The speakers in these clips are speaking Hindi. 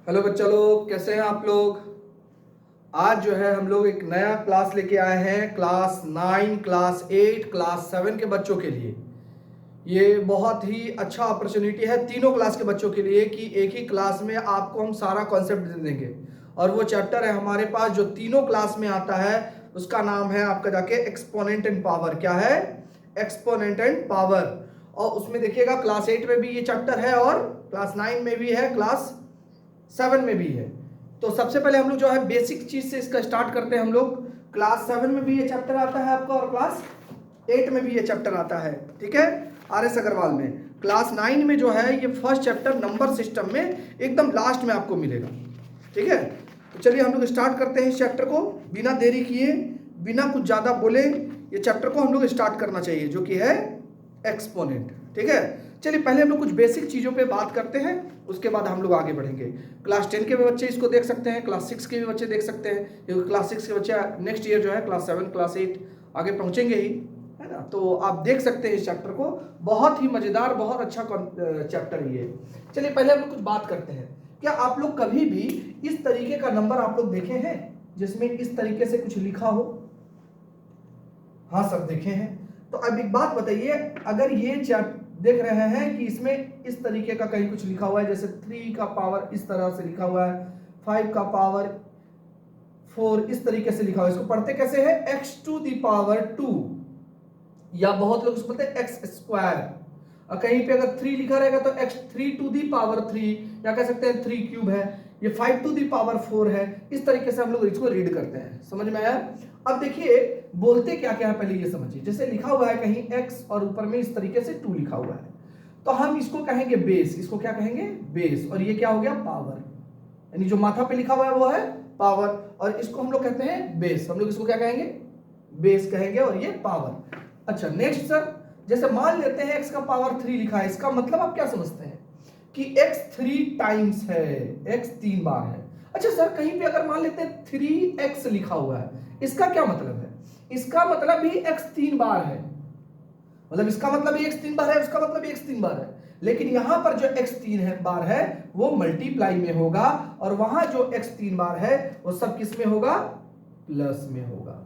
हेलो बच्चा लोग, कैसे हैं आप लोग। आज जो है हम लोग एक नया क्लास लेके आए हैं, क्लास 9, क्लास 8, क्लास 7 के बच्चों के लिए। ये बहुत ही अच्छा अपॉर्चुनिटी है तीनों क्लास के बच्चों के लिए कि एक ही क्लास में आपको हम सारा कॉन्सेप्ट दे देंगे। और वो चैप्टर है हमारे पास जो तीनों क्लास में आता है, उसका नाम है आपका जाके एक्सपोनेंट एंड पावर। क्या है? Exponent and power. और उसमें देखिएगा क्लास 8 में भी ये चैप्टर है और क्लास 9 में भी है, क्लास 7 में भी है। तो सबसे पहले हम लोग जो है बेसिक चीज से इसका स्टार्ट करते हैं। हम लोग क्लास 7 में भी ये चैप्टर आता है आपका और क्लास 8 में भी ये चैप्टर आता है। ठीक है, RS अग्रवाल में। क्लास 9 में जो है ये फर्स्ट चैप्टर नंबर सिस्टम में एकदम लास्ट में आपको मिलेगा। ठीक है, तो चलिए हम लोग स्टार्ट करते हैं इस चैप्टर को बिना देरी किए, बिना कुछ ज़्यादा बोले। ये चैप्टर को हम लोग स्टार्ट करना चाहिए जो कि है एक्सपोनेंट। ठीक है, चलिए पहले हम लोग कुछ बेसिक चीज़ों पे बात करते हैं, उसके बाद हम लोग आगे बढ़ेंगे। क्लास 10 के भी बच्चे इसको देख सकते हैं, क्लास 6 के भी बच्चे देख सकते हैं, क्योंकि क्लास 6 के बच्चे नेक्स्ट ईयर जो है क्लास 7, क्लास 8 आगे पहुंचेंगे ही, है ना। तो आप देख सकते हैं इस चैप्टर को, बहुत ही मजेदार, बहुत अच्छा चैप्टर ये। चलिए पहले हम लोग कुछ बात करते हैं। क्या आप लोग कभी भी इस तरीके का नंबर आप लोग देखे हैं जिसमें इस तरीके से कुछ लिखा हो? हाँ सर, देखे हैं। तो अब एक बात बताइए, अगर ये चैप्टर देख रहे हैं कि इसमें इस तरीके का कहीं कुछ लिखा हुआ है, जैसे 3 का पावर इस तरह से लिखा हुआ है, 5 का पावर 4 इस तरीके से लिखा हुआ है, इसको पढ़ते कैसे है? x टू द पावर 2, या बहुत लोग इसको बोलते हैं एक्स स्क्वायर। और कहीं पे अगर 3 लिखा रहेगा तो x 3 टू दी पावर 3, या कह सकते हैं 3 क्यूब है, ये 5 टू दी पावर 4 है। इस तरीके से हम लोग इसको रीड करते हैं। समझ में आया? अब देखिए बोलते क्या क्या है, पहले ये समझिए। जैसे लिखा हुआ है कहीं x और ऊपर में इस तरीके से 2 लिखा हुआ है, तो हम इसको कहेंगे बेस। इसको क्या कहेंगे? बेस। और ये क्या हो गया? पावर। यानी जो माथा पे लिखा हुआ है वो है पावर, और इसको हम लोग कहते हैं बेस। हम लोग इसको क्या कहेंगे? बेस कहेंगे, और ये पावर। अच्छा नेक्स्ट सर, जैसे मान लेते हैं x का पावर 3 लिखा है, इसका मतलब आप क्या समझते हैं कि x 3 टाइम्स है, x 3 बार है। अच्छा सर, कहीं पे अगर मान लेते हैं 3x लिखा हुआ है, इसका क्या मतलब है? इसका मतलब भी x 3 बार है, मतलब इसका मतलब भी x 3 बार है, उसका मतलब भी x 3 बार है। लेकिन यहां पर जो x 3 बार है वो मल्टीप्लाई में होगा, और वहां जो x 3 बार है वो सब किस में होगा? प्लस में होगा।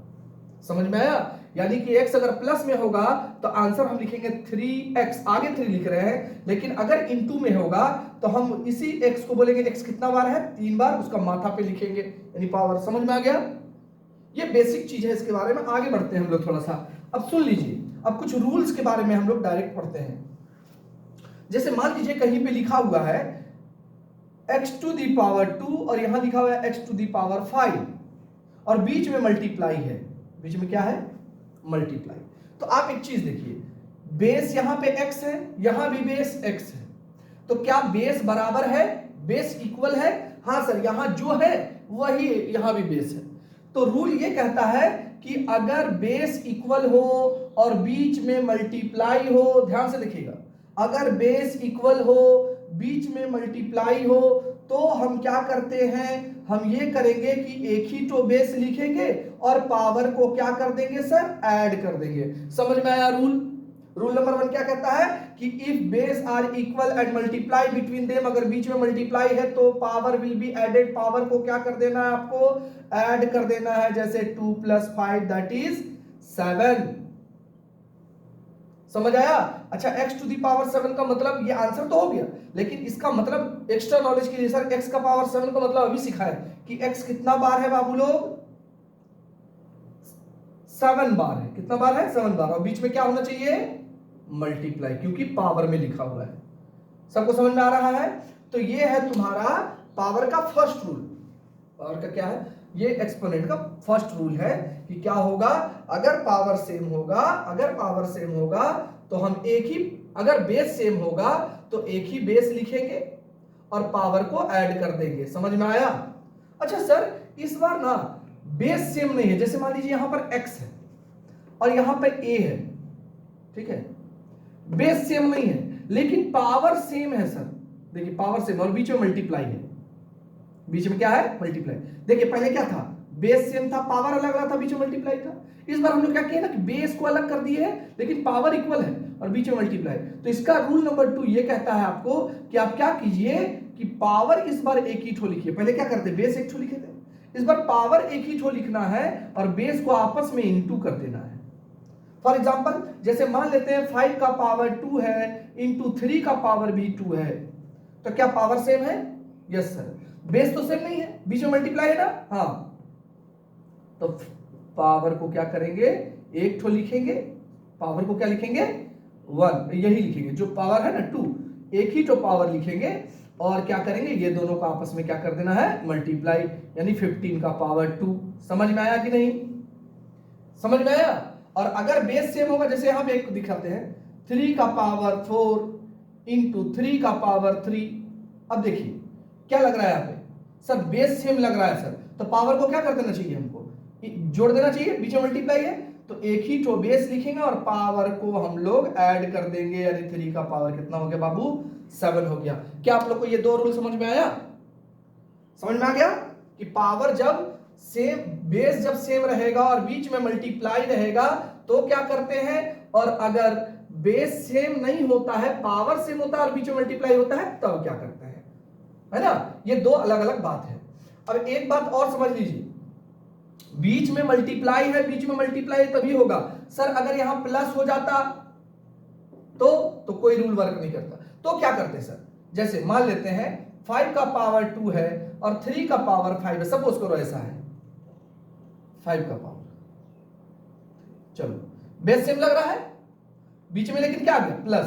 समझ में आया? यानी कि x अगर प्लस में होगा तो आंसर हम लिखेंगे 3x, आगे 3 लिख रहे हैं, लेकिन अगर इनटू में होगा तो हम इसी x को बोलेंगे x कितना बार है? 3 बार, उसका माथा पे लिखेंगे, यानी पावर। समझ में आ गया? ये बेसिक चीज है, इसके बारे में आगे बढ़ते हैं हम लोग थोड़ा सा। अब सुन लीजिए, अब कुछ रूल्स के बारे में हम लोग डायरेक्ट पढ़ते हैं। जैसे मान लीजिए कहीं पे लिखा हुआ है x टू दी पावर 2 और यहां लिखा हुआ है x टू दी पावर 5, और बीच में मल्टीप्लाई है। बीच में क्या है? मल्टीप्लाई। तो आप एक चीज देखिए, बेस यहां पे x है, यहां भी बेस x है, तो क्या बेस बराबर है? बेस इक्वल है? हाँ सर, यहां जो है वही यहां भी बेस है। तो रूल ये कहता है कि अगर बेस इक्वल हो और बीच में मल्टीप्लाई हो, ध्यान से देखिएगा, अगर बेस इक्वल हो, बीच में मल्टीप्लाई हो, तो हम क्या करते हैं? हम ये करेंगे कि एक ही तो बेस लिखेंगे और पावर को क्या कर देंगे सर? ऐड कर देंगे। समझ में आया रूल? रूल नंबर 1 क्या कहता है कि if base are equal and multiply between them, अगर बीच में मल्टीप्लाई है तो power will be added. Power को क्या कर देना है? आपको ऐड कर देना है। जैसे 2 + 5 दैट इज 7। समझ आया? अच्छा, x टू दी पावर 7 का मतलब, ये आंसर तो हो गया, लेकिन इसका मतलब एक्स्ट्रा नॉलेज के लिए सर, x का पावर 7 का मतलब अभी सिखाए कि x कितना बार है बाबू लोग? 7 बार है। कितना बार है? 7 बार। और बीच में क्या होना चाहिए? मल्टीप्लाई, क्योंकि पावर में लिखा हुआ है। सबको समझ में आ रहा है? तो ये है तुम्हारा पावर का फर्स्ट रूल। पावर का क्या है? ये एक्सपोनेंट का फर्स्ट रूल है कि क्या होगा? अगर पावर सेम होगा, अगर पावर सेम होगा तो हम एक ही, अगर बेस सेम होगा तो एक ही बेस लिखेंगे और पावर को ऐड कर देंगे। समझ में आया? अच्छा सर, इस बार ना बेस सेम नहीं है। जैसे मान लीजिए यहां पर x है और यहां पर a है, ठीक है, बेस सेम नहीं है लेकिन पावर सेम है सर। देखिए पावर सेम और बीच में मल्टीप्लाई है। बीच में क्या है? मल्टीप्लाई। देखिए पहले क्या था? बेस सेम था, पावर अलग अलग था, बीच में मल्टीप्लाई था। इस बार हम लोग क्या किए ना कि बेस को अलग कर दिए है लेकिन पावर इक्वल है और बीच में मल्टीप्लाई। तो इसका रूल नंबर 2 ये कहता है आपको कि आप क्या कीजिए कि पावर इस बार एक ही ठो लिखिए। पहले क्या करते, बेस एक ठो लिखे थे, इस बार पावर एक ही ठो लिखना है और बेस को आपस में इंटू कर देना है। फॉर एग्जाम्पल जैसे मान लेते हैं 5 का पावर 2 है इंटू 3 का पावर भी 2 है, तो क्या पावर सेम है? Yes sir. बेस तो सेम नहीं है, बीच में मल्टीप्लाई है ना, हाँ, तो पावर को क्या करेंगे, एक ठो लिखेंगे, पावर को क्या लिखेंगे 1, यही लिखेंगे, जो पावर है ना 2, एक ही तो पावर लिखेंगे और क्या करेंगे, ये दोनों को आपस में क्या कर देना है, मल्टीप्लाई, यानी 15 का पावर 2। समझ में आया कि नहीं? समझ में आया? और अगर बेस सेम होगा, जैसे यहां पे एक दिखाते हैं 3 का पावर 4 इंटू 3 का पावर 3। अब देखिए क्या लग रहा है यहाँ पे, सर बेस सेम लग रहा है सर, तो पावर को क्या कर देना चाहिए, हमको जोड़ देना चाहिए, बीच में मल्टीप्लाई है तो एक ही तो बेस लिखेंगे और पावर को हम लोग ऐड कर देंगे, यानी 3 का पावर कितना हो गया बाबू, 7 हो गया। क्या आप लोग को ये दो रूल समझ में आया? समझ में आ गया कि पावर जब सेम, बेस जब सेम रहेगा और बीच में मल्टीप्लाई रहेगा तो क्या करते हैं, और अगर बेस सेम नहीं होता है, पावर सेम होता है और बीच में मल्टीप्लाई होता है, तब क्या करते हैं, है ना? ये दो अलग अलग बात है। अब एक बात और समझ लीजिए, बीच में मल्टीप्लाई है, बीच में मल्टीप्लाई तभी होगा सर, अगर यहां प्लस हो जाता तो कोई रूल वर्क नहीं करता। तो क्या करते सर, जैसे मान लेते हैं 5 का पावर 2 है और 3 का पावर 5 है, सपोज करो ऐसा है 5 का पावर, चलो बेस सेम लग रहा है, बीच में लेकिन क्या आ गया प्लस,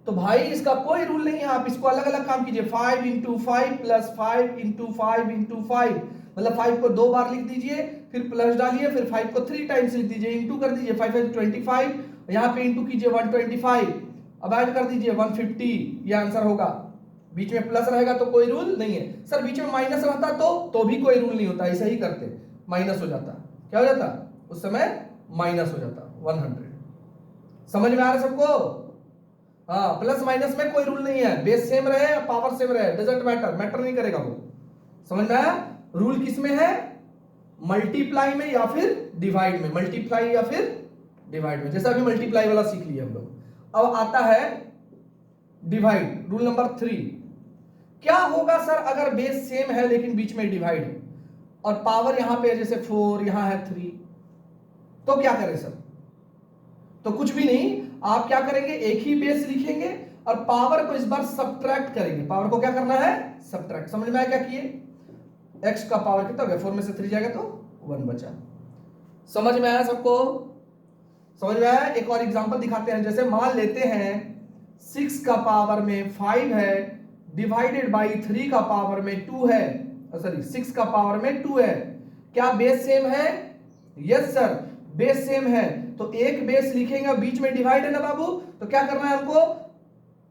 तो भाई इसका कोई रूल नहीं है, आप इसको अलग अलग काम कीजिए, 5 इंटू 5 प्लस 5 इंटू 5 इंटू 5, मतलब 5 को 2 बार लिख दीजिए, फिर प्लस डालिए, फिर 5 को 3 टाइम्स लिख दीजिए, इंटू कर दीजिए, 5 5 25, यहां पे इंटू कीजिए 125, अब ऐड कर दीजिए 150, ये आंसर होगा। बीच में प्लस रहेगा तो कोई रूल नहीं है सर, बीच में माइनस रहता तो भी कोई रूल नहीं होता, ऐसा ही करते, माइनस हो जाता, क्या हो जाता उस समय, माइनस हो जाता 100। समझ में आ रहा है सबको? हाँ, प्लस माइनस में कोई रूल नहीं है, बेस सेम रहे पावर सेम रहे, डजंट मैटर, मैटर नहीं करेगा वो। समझ में आया? रूल किस में है, मल्टीप्लाई में या फिर डिवाइड में, मल्टीप्लाई या फिर डिवाइड में, जैसा अभी मल्टीप्लाई वाला सीख लिया हम लोग। अब आता है डिवाइड, रूल नंबर 3। क्या होगा सर अगर बेस सेम है लेकिन बीच में डिवाइड है और पावर यहां पे जैसे 4 यहां है 3, तो क्या करें सर? तो कुछ भी नहीं, आप क्या करेंगे, एक ही बेस लिखेंगे और पावर को इस बार सब्ट्रैक्ट करेंगे। पावर को क्या करना है, सब्ट्रैक्ट। समझ में आया क्या किए? x का पावर कितना हो गया, 4 में से 3 जाएगा तो 1 बचा। समझ में आया सबको? समझ में आया? एक और एग्जांपल दिखाते हैं, जैसे मान लेते हैं 6 का पावर में 5 है डिवाइडेड बाई 3 का पावर में 2 है, सॉरी 6 का पावर में 2 है, क्या बेस सेम है? यस सर, बेस सेम है, तो एक बेस लिखेंगे, बीच में डिवाइड है ना बाबू, तो क्या करना है हमको,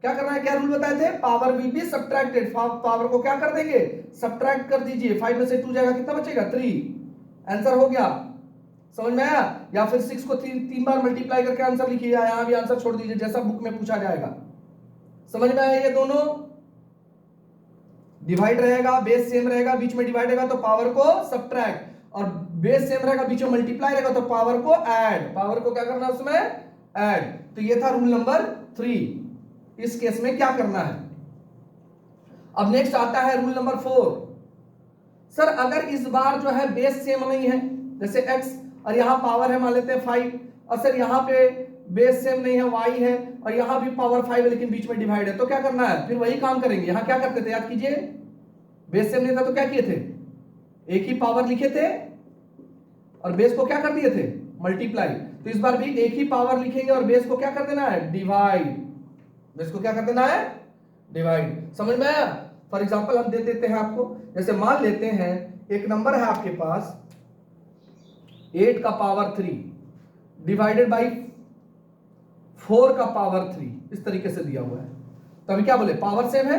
क्या करना है, क्या रूल बताए थे, power will be subtracted, power को क्या कर देंगे, सब्ट्रैक्ट कर दीजिए, 5 में से 2 जाएगा, कितना बचेगा 3, आंसर हो गया। समझ में आया? या फिर 6 को 3 बार मल्टीप्लाई करके आंसर लिखिए, यहां भी आंसर छोड़ दीजिए, जैसा बुक में पूछा जाएगा। समझ में आया? ये दोनों डिवाइड रहेगा, बेस सेम रहेगा, बीच में डिवाइड रहेगा तो पावर को सब्ट्रैक्ट, और बेस सेम रहेगा बीच में मल्टीप्लाई रहेगा तो पावर को ऐड, पावर को क्या करना है उसमें, ऐड। तो ये था रूल नंबर 3। इस केस में क्या करना है। अब नेक्स्ट आता है रूल नंबर 4। सर अगर इस बार जो है बेस सेम नहीं है, जैसे x और यहां पावर है मान लेते हैं 5, और सर यहां पे बेस सेम नहीं है, y है, और यहां भी पावर 5 है लेकिन बीच में डिवाइड है, तो क्या करना है, फिर वही काम करेंगे। यहां क्या करते थे, याद कीजिए, बेस सेम नहीं था तो क्या किए थे, एक ही पावर लिखे थे और बेस को क्या कर दिए थे, मल्टीप्लाई। तो इस बार भी एक ही पावर लिखेंगे और बेस को क्या कर देना है, डिवाइड, बेस को क्या कर देना है, डिवाइड। समझ में आया? फॉर एग्जांपल हम दे देते हैं आपको, जैसे मान लेते हैं एक नंबर है आपके पास 8 का पावर 3 डिवाइडेड बाई 4 का पावर 3, इस तरीके से दिया हुआ है। तो अभी क्या बोले, पावर सेम है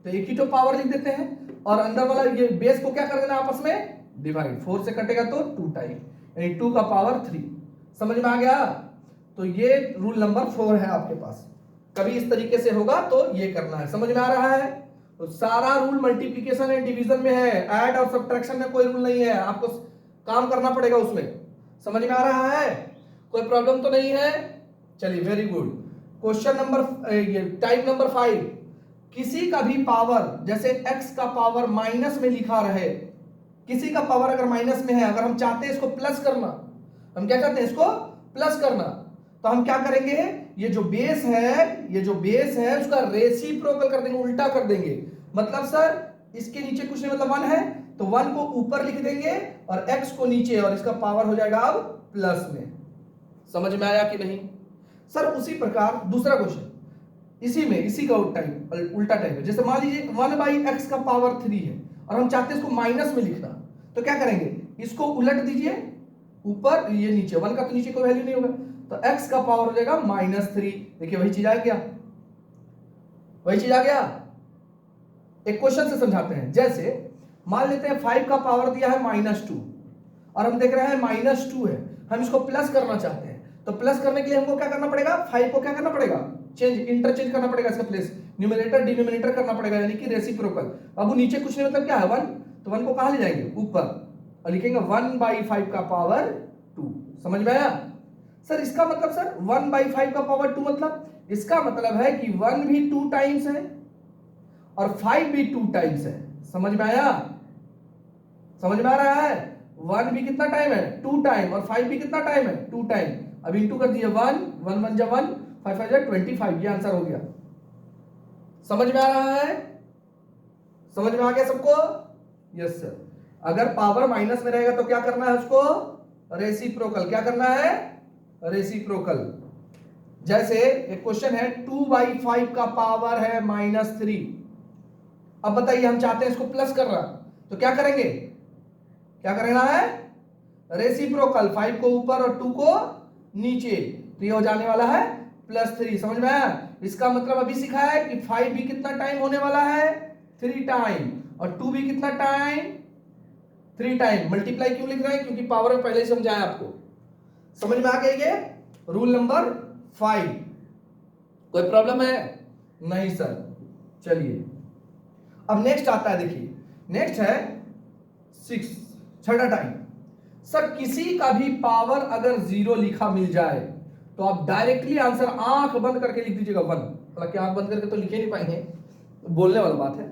तो एक ही तो पावर लिख देते हैं और अंदर वाला ये बेस को क्या कर देना आपस में, डिवाइड, 4 से कटेगा तो 2 टाइम, यानी 2 का पावर 3। समझ में आ गया? तो ये रूल नंबर 4 है आपके पास, कभी इस तरीके से होगा तो ये करना है। समझ में आ रहा है? तो सारा रूल मल्टीप्लिकेशन एंड डिवीजन में है, ऐड और सब्ट्रैक्शन में कोई रूल नहीं है, आपको काम करना पड़ेगा उसमें। समझ में आ रहा है? कोई प्रॉब्लम तो नहीं है? चलिए very good. Question number, type number 5, किसी का भी पावर, जैसे x का पावर माइनस में लिखा रहे, किसी का पावर अगर माइनस में है, अगर हम चाहते हैं इसको प्लस करना, हम क्या चाहते हैं इसको प्लस करना, तो हम क्या करेंगे, ये जो बेस है उसका रेसिप्रोकल कर देंगे, उल्टा कर देंगे। मतलब सर इसके नीचे कुछ नहीं, मतलब 1 है तो 1 को ऊपर लिख देंगे और x को नीचे, और इसका पावर हो जाएगा अब प्लस में। समझ में आया कि नहीं सर? उसी प्रकार दूसरा क्वेश्चन इसी का उल्टा टाइप है। जैसे मान लीजिए 1/x का पावर 3 है और हम चाहते हैं इसको माइनस में लिखना, तो क्या करेंगे, इसको उलट दीजिए, ऊपर ये नीचे, 1 का तो नीचे कोई वैल्यू नहीं होगा, तो x का पावर हो जाएगा -3। देखिए वही चीज आ गया, एक क्वेश्चन से समझाते हैं। जैसे मान लेते हैं 5 का पावर दिया है -2 और हम देख रहे हैं -2 है, हम इसको प्लस करना चाहते हैं, तो प्लस करने के लिए हमको क्या करना पड़ेगा, 5 को क्या करना पड़ेगा, इंटरचेंज करना पड़ेगा, इसका प्लेस न्यूमरेटर डिनोमिनेटर करना पड़ेगा, यानी कि रेसिप्रोकल। अब नीचे कुछ नहीं, मतलब क्या है 1, तो 1 को कहां ले जाएंगे, ऊपर, और लिखेंगे 1/5 का पावर 2। समझ में आया सर? इसका मतलब सर 1/5 का पावर 2 मतलब, इसका मतलब है कि 1 भी 2 टाइम्स है और 5 भी 2 टाइम्स है। समझ में आया? समझ में आ रहा है? 1 भी कितना टाइम है, 2 टाइम, और 5 भी कितना टाइम है, 2 टाइम। अब इंटू कर दिए 1 1 1 1 5 5 25, ये आंसर हो गया। समझ में आ रहा है? समझ में आ गया सबको? Yes sir. अगर पावर माइनस में रहेगा तो क्या करना है उसको, रेसिप्रोकल। क्या करना है, रेसिप्रोकल। जैसे एक क्वेश्चन है 2/5 का पावर है -3। अब बताइए हम चाहते हैं इसको प्लस करना, तो क्या करेंगे, क्या करना है, रेसिप्रोकल, 5 को ऊपर और 2 को नीचे, तो ये हो जाने वाला है +3। समझ में आया? इसका मतलब अभी सिखा है कि 5 भी कितना टाइम होने वाला है, 3 टाइम, और 2 भी कितना टाइम, 3 टाइम। मल्टीप्लाई क्यों लिख रहे हैं, क्योंकि पावर में पहले ही समझाया आपको। समझ में आ गया ये रूल नंबर 5? कोई प्रॉब्लम है? नहीं सर। चलिए अब नेक्स्ट आता है, देखिए नेक्स्ट है 6, छठा टाइम। सर किसी का भी पावर अगर 0 लिखा मिल जाए तो आप डायरेक्टली आंसर आंख बंद करके लिख दीजिएगा 1। हालांकि आंख बंद करके तो लिखे नहीं पाएंगे, बोलने वाला बात है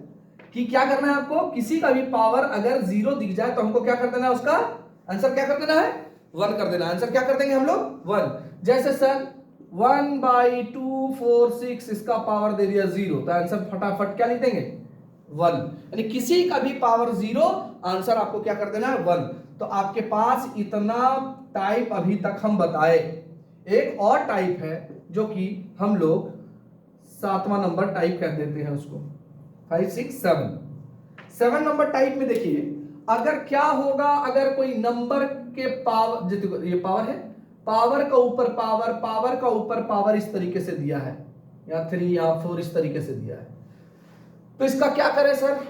कि क्या करना है आपको, किसी का भी पावर अगर 0 दिख जाए तो हमको क्या कर देना है, उसका आंसर क्या कर देना है, 1 कर देना। आंसर क्या कर देंगे हम लोग, 1। जैसे सर 1/2 4 6, इसका पावर दे दिया 0, तो आंसर फटाफट क्या लिख देंगे, 1। यानी किसी का भी पावर 0, आंसर आपको क्या कर देना है, 1। तो आपके पास इतना टाइप अभी तक हम बताए। एक और टाइप है जो कि हम लोग 7वां नंबर टाइप कह देते हैं उसको, 5 6 7 नंबर टाइप में देखिए अगर क्या होगा, अगर कोई नंबर के पावर, ये पावर है, पावर का ऊपर पावर, पावर का ऊपर पावर इस तरीके से दिया है, या 3 या 4 इस तरीके से दिया है, तो इसका क्या करें सर,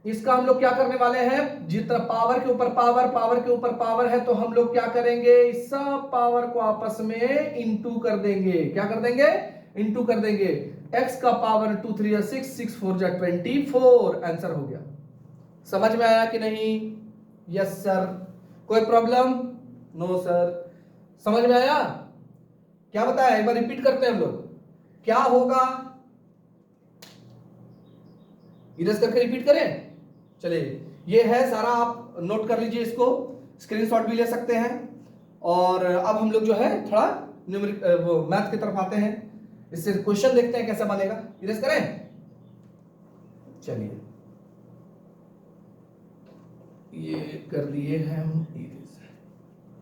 इसका हम लोग क्या करने वाले हैं, जितना पावर के ऊपर पावर, पावर के ऊपर पावर है, तो हम लोग क्या करेंगे, इस सब पावर को आपस में इंटू कर देंगे। क्या कर देंगे, इंटू कर देंगे। x का पावर 2 3 या 6 6 4 जा 24, आंसर हो गया। समझ में आया कि नहीं? Yes sir. कोई प्रॉब्लम? No sir. समझ में आया? क्या बताया, एक बार रिपीट करते हैं हम लोग, क्या होगा, इरेज करके रिपीट करें। चलिए ये है सारा, आप नोट कर लीजिए, इसको स्क्रीनशॉट भी ले सकते हैं। और अब हम लोग जो है थोड़ा न्यूमेरिक वो मैथ की तरफ आते हैं, इससे क्वेश्चन देखते हैं कैसा बनेगा। इरेज करें, चलिए ये कर दिए हैं हम इरेज।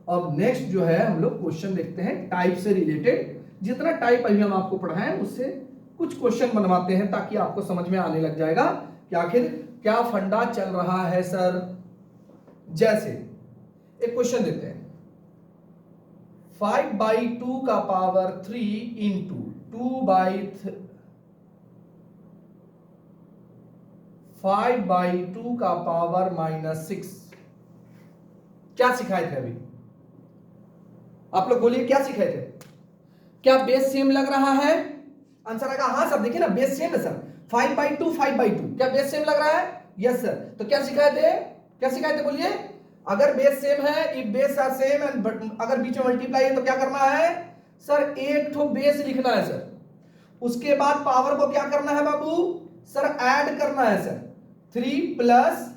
अब नेक्स्ट जो है हम लोग क्वेश्चन देखते हैं टाइप से रिलेटेड। जितना टाइप अभी हम आपको पढ़ाएं उससे कुछ क्वेश्चन बनवाते हैं ताकि आपको समझ में आने लग जाएगा कि आखिर क्या फंडा चल रहा है सर। जैसे एक क्वेश्चन देते हैं, 5/2 का पावर 3 इंटू 5/2 का पावर -6। क्या सिखाए थे अभी आप लोग, बोलिए क्या सिखाए थे? क्या बेस सेम लग रहा है? आंसर आएगा हाँ सर। देखिए ना बेस सेम है सर, 5/2 5/2, क्या बेस सेम लग रहा है? Yes sir. तो क्या सिखाए थे, क्या सिखाए थे बोलिए? अगर बेस सेम है, if base are same and अगर बीच में मल्टीप्लाई है तो क्या करना है सर, एक ठो बेस लिखना है सर। उसके बाद पावर को क्या करना है बाबू, सर ऐड करना है सर, 3 प्लस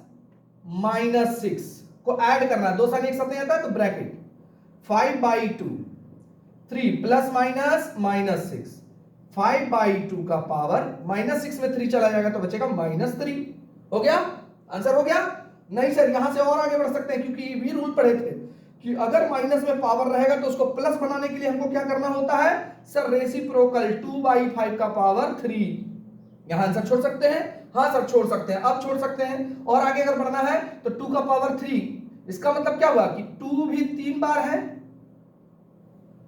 माइनस 6 को ऐड करना है, दो साइन एक साथ नहीं आता है तो ब्रैकेट 5/2, 3 प्लस माइनस माइनस 6, 5/2 का पावर -6 में 3 चला जाएगा तो बचेगा -3। हो गया? आंसर हो गया? नहीं सर, यहां से और आगे बढ़ सकते हैं, क्योंकि भी रूल पढ़े थे कि अगर माइनस में पावर रहेगा तो उसको प्लस बनाने के लिए हमको क्या करना होता है सर, रेसिप्रोकल 2/5 का पावर 3। यहां आंसर छोड़ सकते हैं? हाँ सर छोड़ सकते हैं, अब छोड़ सकते हैं। और आगे अगर बढ़ना है तो 2 का पावर 3, इसका मतलब क्या हुआ कि 2 भी 3 बार है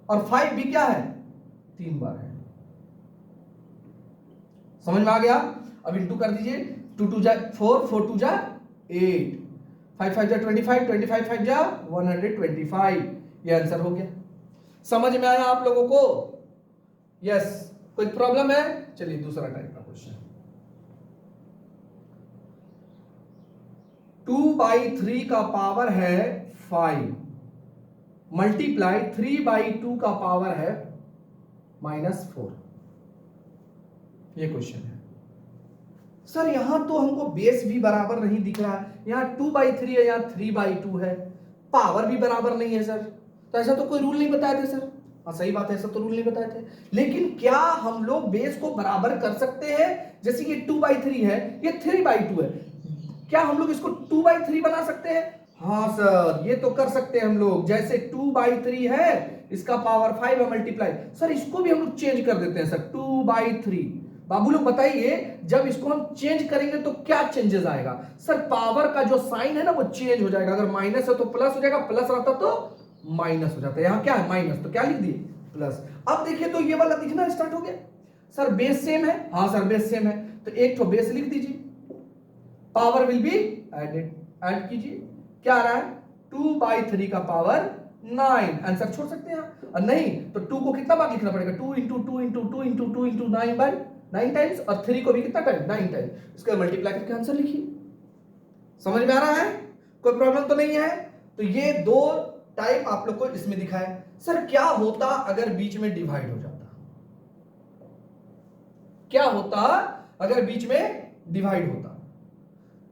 और 5 भी क्या है, 3 बार है। समझ में आ गया? अब इंटू कर दीजिए, 2 2 जा 4, 4 2 जा 8, 5 5 जा 25, 25 5 जा 125। ये आंसर हो गया। समझ में आया आप लोगों को? यस। कोई प्रॉब्लम है? चलिए दूसरा टाइप का क्वेश्चन। 2/3 का पावर है 5 मल्टीप्लाई 3/2 का पावर है -4। ये क्वेश्चन है सर। यहां तो हमको बेस भी बराबर नहीं दिख रहा है, यहां 2/3 है, यहां 3/2 है, पावर भी बराबर नहीं है सर। तो ऐसा तो कोई रूल नहीं बताए थे सर। हाँ सही बात है, ऐसा तो रूल नहीं बताए थे। लेकिन क्या हम लोग बेस को बराबर कर सकते हैं? जैसे ये 2/3 है, ये 3/2 है, क्या हम लोग इसको 2/3 बना सकते हैं? हाँ सर, ये तो कर सकते हैं हम लोग। जैसे 2/3 है, इसका पावर 5 है मल्टीप्लाई, सर इसको भी हम लोग चेंज कर देते हैं सर, 2/3। बाबू लोग बताइए, जब इसको हम चेंज करेंगे तो क्या चेंजेस आएगा? सर पावर का जो साइन है ना वो चेंज हो जाएगा। अगर माइनस है तो प्लस हो जाएगा, प्लस रहता तो माइनस हो जाता है। यहां क्या है, माइनस, तो क्या लिख दिए, प्लस। अब देखिए तो ये वाला दिखना स्टार्ट हो गया। सर बेस सेम है? हाँ सर बेस सेम है, तो एक तो बेस लिख दीजिए, power will be added, add कीजिए। क्या आ रहा है, 2/3 का पावर 9। आंसर छोड़ सकते हैं आप। और नहीं तो 2 को कितना बार लिखना पड़ेगा, 2 × 2 × 2 × 2 × 9 टाइम्स, और 3 को भी कितना टाइम, 9 टाइम। इसका मल्टीप्लाई करके आंसर लिखिए। समझ में आ रहा है? कोई प्रॉब्लम तो नहीं है? तो ये दो टाइप आप लोग को इसमें दिखा है। सर क्या होता अगर बीच में डिवाइड हो जाता? क्या होता अगर बीच में डिवाइड होता?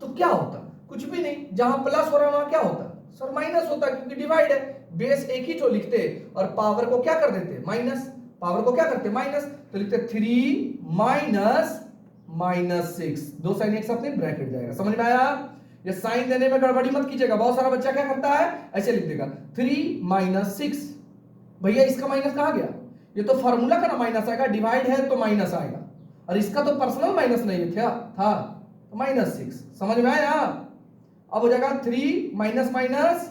तो क्या होता? कुछ भी नहीं। जहां प्लस हो रहा है वहां क्या होता? सर माइनस होता, क्योंकि डिवाइड है। बेस एक ही तो लिखते और पावर को क्या कर देते, माइनस। पावर को क्या करते, माइनस, तो लिखते 3 माइनस -6। दो साइन एक साथ नहीं, ब्रैकेट जाएगा। समझ में आया? ये साइन देने में गड़बड़ी मत कीजिएगा। बहुत सारा बच्चा क्या करता है, ऐसे लिख देगा 3 - 6। भैया इसका माइनस कहां गया? ये तो फॉर्मूला का ना माइनस आएगा, डिवाइड है तो माइनस आएगा, और इसका तो पर्सनल माइनस नहीं था तो -6। समझ में आया? अब हो जाएगा 3 माइनस माइनस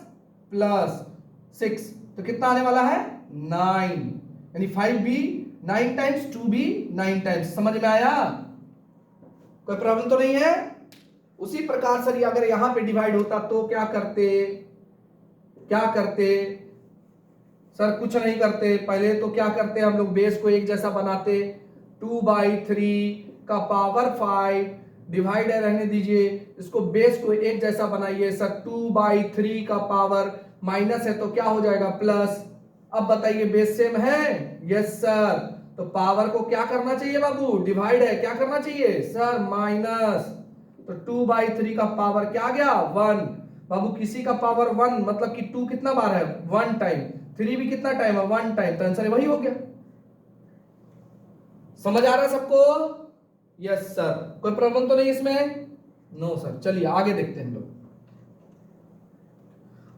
+6, तो कितना आने वाला है, 9। यानी 5 भी 9 टाइम्स, 2 भी 9 टाइम्स। समझ में आया? कोई प्रॉब्लम तो नहीं है? उसी प्रकार सर अगर यहां पे डिवाइड होता तो क्या करते? सर कुछ नहीं करते। पहले तो क्या करते हम लोग, बेस को एक जैसा बनाते, 2/3 का पावर 5, डिवाइड रहने दीजिए, इसको बेस को एक जैसा बनाइए सर। 2/3 का पावर माइनस है तो क्या हो जाएगा, प्लस। अब बताइए बेस सेम है? Yes sir. तो पावर को क्या करना चाहिए बाबू, डिवाइड है, क्या करना चाहिए सर, माइनस। तो 2/3 का पावर क्या आ गया, 1। बाबू किसी का पावर 1 मतलब कि 2 कितना बार है, 1 टाइम। 3 भी कितना टाइम है, 1 टाइम। तो आंसर वही हो गया। समझ आ रहा है सबको? Yes sir. कोई प्रॉब्लम तो नहीं इसमें? No sir. चलिए आगे देखते हैं हम लोग।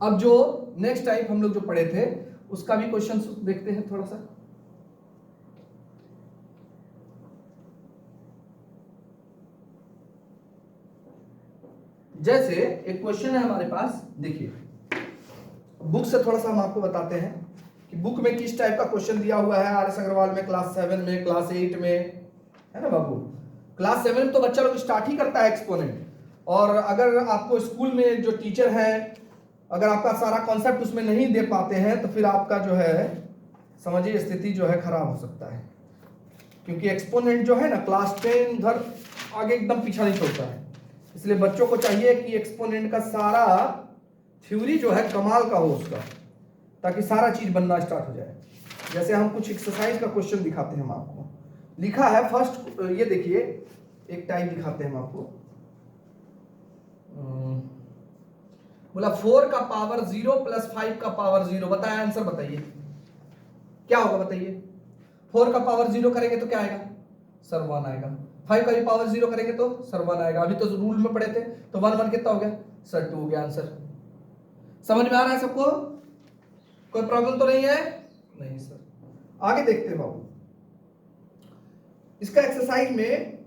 अब जो नेक्स्ट टाइप हम लोग जो पढ़े थे उसका भी क्वेश्चन देखते हैं थोड़ा सा। जैसे एक क्वेश्चन है हमारे पास, देखिए बुक से थोड़ा सा हम आपको बताते हैं कि बुक में किस टाइप का क्वेश्चन दिया हुआ है। आर एस अग्रवाल में, क्लास 7 में, क्लास 8 में, है ना बाबू। क्लास 7 में तो बच्चा लोग स्टार्ट ही करता है एक्सपोनेंट, और अगर आपको स्कूल में जो टीचर है अगर आपका सारा कॉन्सेप्ट उसमें नहीं दे पाते हैं तो फिर आपका जो है समझिए स्थिति जो है खराब हो सकता है, क्योंकि एक्सपोनेंट जो है ना क्लास 10 उधर आगे एकदम पीछा नहीं छोड़ता है। इसलिए बच्चों को चाहिए कि एक्सपोनेंट का सारा थ्योरी जो है कमाल का हो उसका, ताकि सारा चीज बनना स्टार्ट हो जाए। जैसे हम कुछ एक्सरसाइज का क्वेश्चन दिखाते हैं हम आपको। लिखा है फर्स्ट, ये देखिए एक टाइप दिखाते हैं हम आपको। बोला 4 का पावर 0 प्लस 5 का पावर 0, बताया आंसर बताइए क्या होगा, बताइए। 4 का पावर 0 करेंगे तो क्या आएगा सर 1 आएगा, 5 का भी पावर 0 करेंगे तो सर 1 आएगा। अभी तो रूल में पढ़े थे, तो 1 1 कितना हो गया सर 2 हो गया आंसर। समझ में आ रहा है सबको, कोई प्रॉब्लम तो नहीं है? नहीं सर। आगे देखते हैं बाबू, इसका एक्सरसाइज में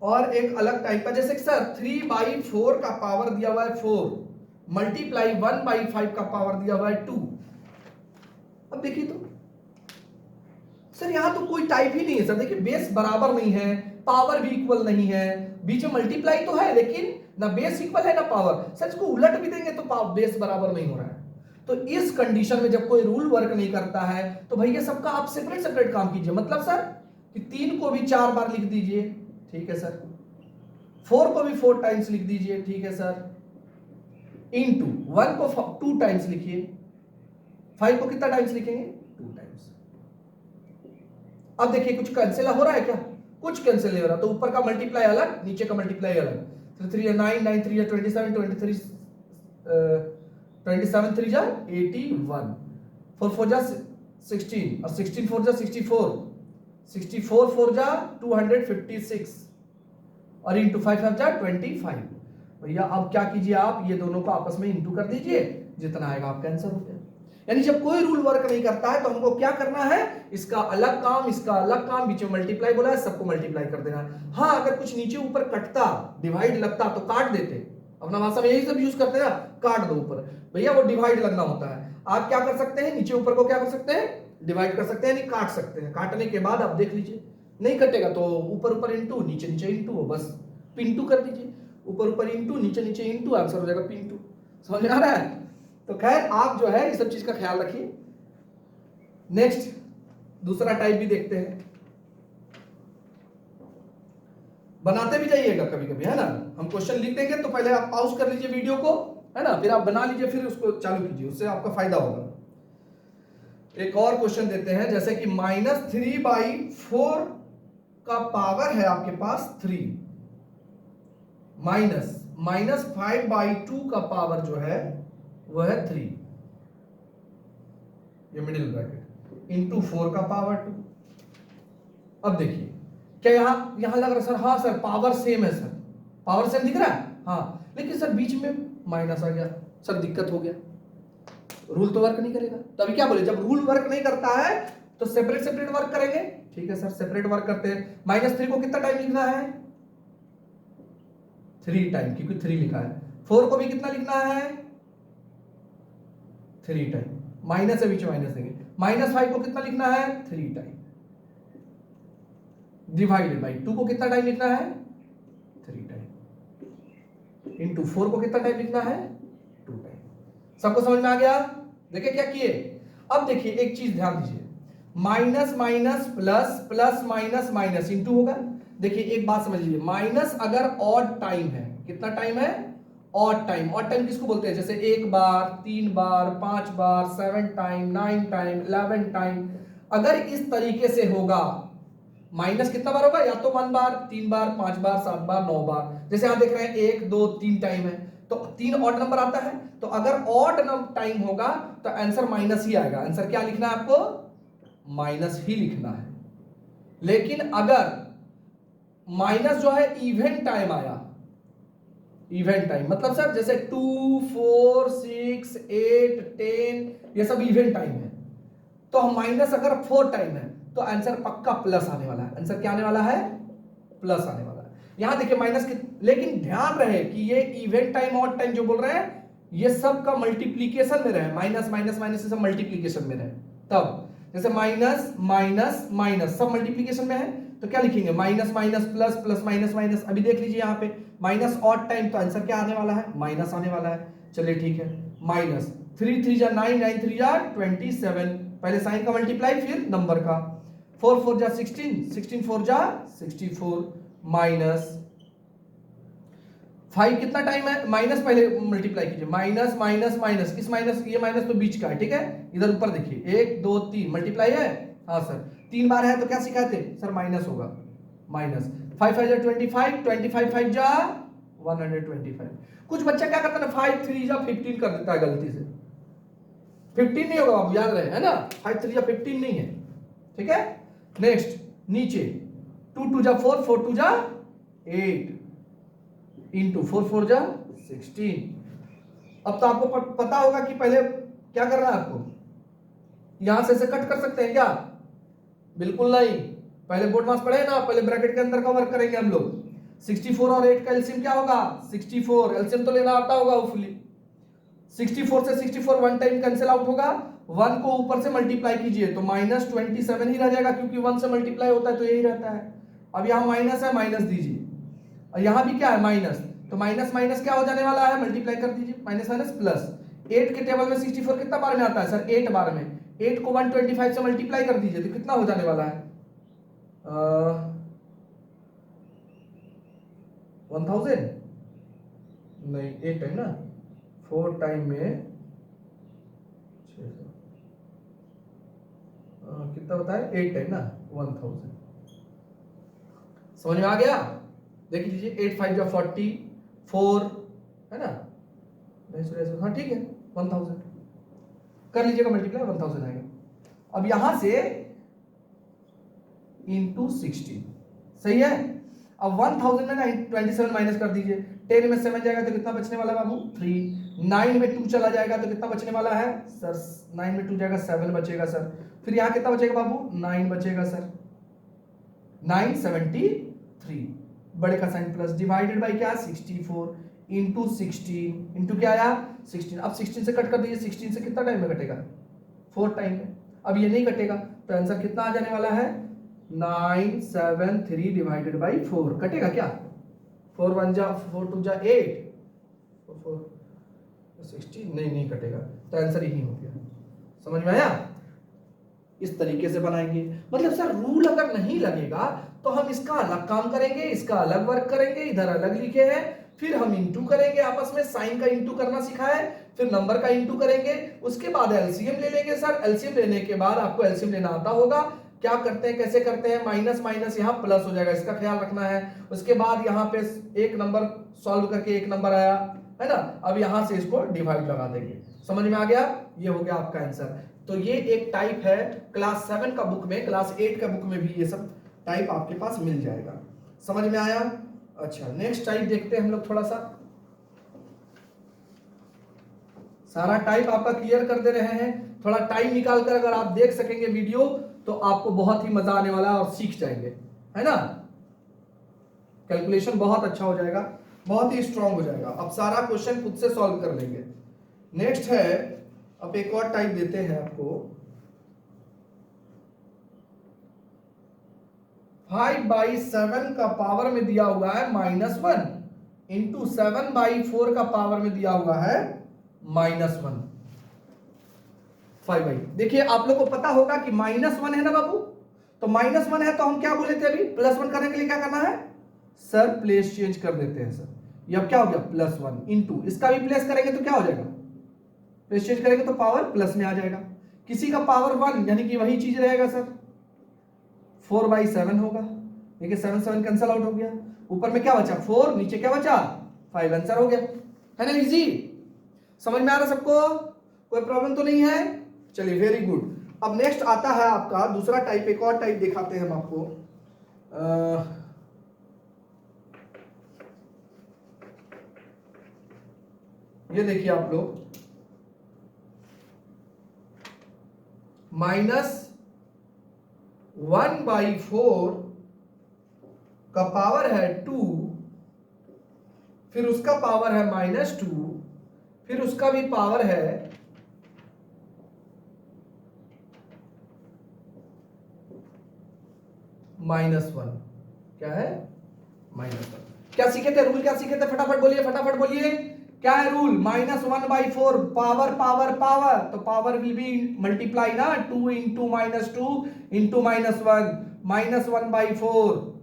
और एक अलग टाइप का, जैसे सर 3/4 का पावर दिया हुआ है 4 मल्टीप्लाई 1/5 का पावर दिया हुआ है 2। अब देखिए तो सर यहां तो कोई टाइप ही नहीं है सर, देखिए बेस बराबर नहीं है, पावर भी इक्वल नहीं है, बीच में मल्टीप्लाई तो है लेकिन ना बेस इक्वल है ना पावर। सर इसको उलट भी देंगे तो बेस बराबर नहीं हो रहा है। तो इस कंडीशन में जब कोई रूल वर्क नहीं करता है तो भैया सबका आप सेपरेट सेपरेट काम कीजिए। मतलब सर कि 3 को भी 4 बार लिख दीजिए, ठीक है सर। 4 को भी 4 टाइम्स लिख दीजिए, ठीक है सर। इनटू 1 को 2 टाइम्स लिखिए, 5 को कितना टाइम्स लिखेंगे 2 टाइम्स। अब देखिए कुछ कैंसिल हो रहा है क्या, कुछ कैंसिल नहीं हो रहा, तो ऊपर का मल्टीप्लाई अलग नीचे का मल्टीप्लाई अलग। तो 3 9 9 3 27 23 27 3 जा 81, 4 4 जा 16 और 16 4 जा 64, 64 4 जा 256 और इंटू 5 5 जा 25। भैया अब क्या कीजिए आप ये दोनों को आपस में इंटू कर दीजिए, जितना आएगा आपका आंसर हो गया। यानी जब कोई रूल वर्क नहीं करता है तो हमको क्या करना है, इसका अलग काम इसका अलग काम, बीच में मल्टीप्लाई बोला है सबको मल्टीप्लाई कर देना। हाँ अगर कुछ नीचे ऊपर कटता डिवाइड लगता तो काट देते, अपना भाषा में यही सब यूज करते हैं ना, काट दो ऊपर, भैया वो डिवाइड लगना होता है। आप क्या कर सकते हैं नीचे ऊपर को क्या कर सकते हैं डिवाइड कर सकते हैं, यानी काट सकते हैं। काटने के बाद आप देख लीजिए नहीं कटेगा तो ऊपर ऊपर इंटू नीचे नीचे इंटू, बस पिंटू कर दीजिए, ऊपर ऊपर इंटू नीचे नीचे इंटू, आंसर हो जाएगा पिंटू। समझ में आ रहा है? तो खैर आप जो है इस सब चीज का ख्याल रखिए। नेक्स्ट दूसरा टाइप भी देखते हैं, बनाते भी जाइएगा कभी कभी, है ना। हम क्वेश्चन लिख देंगे तो पहले आप पॉज कर लीजिए वीडियो को, है ना, फिर आप बना लीजिए, फिर उसको चालू कीजिए, उससे आपका फायदा होगा। एक और क्वेश्चन देते हैं, जैसे कि -3/4 का पावर है आपके पास 3 माइनस -5/2 का पावर जो है वो है 3, ये मिडिल ब्रैकेट इंटू 4 का पावर 2। अब देखिए क्या यहां लग रहा है सर, हाँ सर पावर सेम है सर, पावर सेम दिख रहा है, हाँ लेकिन सर बीच में माइनस आ गया सर, दिक्कत हो गया, रूल तो वर्क नहीं करेगा। तो अभी क्या बोले, जब रूल वर्क नहीं करता है तो सेपरेट सेपरेट वर्क करेंगे, ठीक है सर सेपरेट वर्क करते हैं। -3 को कितना टाइम लिखना है 3 टाइम, क्योंकि 3 लिखा है। 4 को भी कितना लिखना है 3 टाइम, माइनस है बीच में माइनस देंगे। -5 को कितना लिखना है 3 टाइम, डिवाइडेड बाई 2 को कितना टाइम लिखना है 3 टाइम, इंटू 4 को कितना टाइम लिखना है 2 टाइम। सबको समझ में आ गया? देखिए क्या किए। अब देखिए एक चीज ध्यान दीजिए, minus minus plus plus minus minus into होगा। देखिए एक बात समझ लीजिए, माइनस अगर ऑड टाइम है, कितना टाइम है ऑड टाइम। ऑड टाइम किसको बोलते हैं, जैसे 1 बार 3 बार 5 बार 7 टाइम 9 टाइम 11 टाइम। अगर इस तरीके से होगा माइनस कितना बार होगा, या तो 1 बार 3 बार 5 बार 7 बार 9 बार। जैसे यहां देख रहे हैं 1 2 3 टाइम है तो 3 ऑड नंबर आता है, तो अगर ऑड टाइम होगा तो आंसर माइनस ही आएगा। आंसर क्या लिखना है आपको माइनस ही लिखना है। लेकिन अगर माइनस जो है इवेंट टाइम आया, इवेंट टाइम मतलब सर जैसे 2 4 6 8 10 ये सब इवेंट टाइम है, तो माइनस अगर 4 टाइम है तो आंसर पक्का प्लस आने वाला है। आंसर क्या आने वाला है प्लस आने वाला है। यहां देखिए माइनस के, लेकिन ध्यान रहे कि ये इवेंट टाइम ऑड टाइम जो बोल रहे हैं ये सब का मल्टीप्लीकेशन में रहे, माइनस माइनस माइनस से सब मल्टीप्लीकेशन में रहे। तब जैसे माइनस माइनस माइनस सब मल्टीप्लीकेशन में है तो क्या लिखेंगे minus minus plus plus minus minus. अभी देख लीजिए यहाँ पे माइनस ऑड टाइम तो आंसर क्या आने वाला है माइनस आने वाला है। चलिए ठीक है, माइनस 3 3 जा 9 9 3 जा 27, पहले साइन का मल्टीप्लाई फिर नंबर का, 4 4 जा 16 16 4 जा 64 माइनस 5 कितना टाइम है, माइनस पहले मल्टीप्लाई कीजिए, माइनस माइनस माइनस, इस माइनस ये माइनस तो बीच का है, ठीक है। इधर ऊपर देखिए 1 2 3 मल्टीप्लाई है, हाँ सर 3 बार है तो क्या सिखाते सर माइनस होगा, माइनस 5 5 जा 25, 25 5 जा 125। कुछ बच्चा क्या करता है, 5 3 जा 15 कर देता है गलती से। 15 नहीं होगा बाबू, याद रहे, है ना, 5 3 जा 15 नहीं है, ठीक है। नेक्स्ट नीचे 2 2 जा 4, 4 2 जा 8 इंटू 4 4 जा 16। अब तो आपको पता होगा कि पहले क्या करना है आपको, यहां से कट कर सकते हैं क्या, बिल्कुल नहीं, पहले बोर्ड मास पढ़े ना, पहले ब्रैकेट के अंदर का वर्क करेंगे हम लोग। 64 और 8 का एलसीएम क्या होगा, 64, एलसीएम तो लेना आता होगा होपफुली। 64 से 64 वन टाइम कैंसिल आउट होगा, 1 को ऊपर से मल्टीप्लाई कीजिए तो -27 ही रह जाएगा, क्योंकि 1 से मल्टीप्लाई होता है तो यही रहता है। अब यहाँ माइनस है, माइनस दीजिए, और यहाँ भी क्या है माइनस, तो माइनस माइनस क्या हो जाने वाला है, मल्टीप्लाई कर दीजिए, माइनस माइनस प्लस। 8 के टेबल में 64 कितना बार में आता है सर, 8 बार में। 8 को 125 से मल्टीप्लाई कर दीजिए तो कितना हो जाने वाला है, 1000 नहीं, 8 टाइम ना, 4 टाइम में 600, कितना होता है, 8 टाइम ना 1000। समझ में आ गया, देख लीजिए, 8 5 जा 44 है ना, हाँ ठीक है, 1000 कर लीजिएगा मल्टीप्लाई, 1000 आएगा। अब यहां से इंटू 16, सही है। अब 1000 में 27 माइनस कर दीजिए, 10 में 7 जाएगा तो कितना बचने वाला है बाबू, 3। 9 में 2 चला जाएगा तो कितना बचने वाला है सर, 9 में 2 जाएगा 7 बचेगा सर। फिर यहाँ कितना बचेगा बाबू, 9 बचेगा सर, 973, बड़े का साइन प्लस, डिवाइडेड बाई क्या, 64 इंटू 16, इंटू क्या आया 16। अब 16 से कट कर दीजिए, 16 से कितना टाइम में कटेगा, 4 टाइम में। अब ये नहीं कटेगा तो आंसर कितना आ जाने वाला है, 973 डिवाइडेड बाई 4, कटेगा क्या, 4 1 जा 4 2 जा 8, 4 16, नहीं कटेगा, तो आंसर यही हो गया। समझ में आया, इस तरीके से बनाएंगे। मतलब सर रूल अगर नहीं लगेगा तो हम इसका अलग काम करेंगे, इसका अलग वर्क करेंगे, इधर अलग लिखे हैं, फिर हम इंटू करेंगे आपस में, साइन का इंटू करना सीखा है, फिर नंबर का इंटू करेंगे, उसके बाद एलसीएम ले लेंगे सर। एलसीएम लेने के बाद आपको एलसीएम लेना आता होगा, क्या करते हैं कैसे करते हैं, माइनस माइनस यहाँ प्लस हो जाएगा, इसका ख्याल रखना है। उसके बाद यहाँ पे एक नंबर सॉल्व करके एक नंबर आया है ना, अब यहां से इसको डिवाइड लगा देंगे। समझ में आ गया, ये हो गया आपका आंसर। तो ये एक टाइप है, क्लास 7 का बुक में, क्लास 8 का बुक में भी ये सब टाइप आपके पास मिल जाएगा। समझ में आया। अच्छा नेक्स्ट टाइप देखते हैं हम लोग, थोड़ा सा सारा टाइप आपका क्लियर कर दे रहे हैं। थोड़ा टाइम निकाल कर अगर आप देख सकेंगे वीडियो तो आपको बहुत ही मजा आने वाला है और सीख जाएंगे, है ना। कैलकुलेशन बहुत अच्छा हो जाएगा, बहुत ही स्ट्रांग हो जाएगा, अब सारा क्वेश्चन खुद से सॉल्व कर लेंगे। नेक्स्ट है, अब एक और टाइप देते हैं आपको, 5/7 का पावर में दिया हुआ है -1 इंटू 7/4 का पावर में दिया हुआ है -1। 5/, देखिए आप लोग को पता होगा कि -1 है ना बाबू, तो -1 है तो हम क्या बोले थे अभी, +1 करने के लिए क्या करना है सर, प्लेस चेंज कर देते हैं सर। ये अब क्या हो गया +1 इंटू, इसका भी प्लेस करेंगे तो क्या हो जाएगा, प्लेस चेंज करेंगे तो पावर प्लस में आ जाएगा। किसी का पावर 1 यानी कि वही चीज रहेगा सर, 4/7 होगा। देखिए 7 7 कैंसिल आउट हो गया, ऊपर में क्या बचा 4, नीचे क्या बचा 5, आंसर हो गया, है ना। इजी, समझ में आ रहा सबको, कोई प्रॉब्लम तो नहीं है। चलिए वेरी गुड। अब नेक्स्ट आता है आपका दूसरा टाइप, एक और टाइप दिखाते हैं हम आपको। ये देखिए आप लोग, -1/4 का पावर है 2, फिर उसका पावर है -2, फिर उसका भी पावर है -1। क्या है -1। क्या सीखे थे रूल, क्या सीखे थे, फटाफट बोलिए, फटाफट बोलिए, क्या है रूल। -1/4 पावर पावर पावर, तो पावर विल बी मल्टीप्लाई ना, 2 इंटू -2 इंटू -1, -1/4।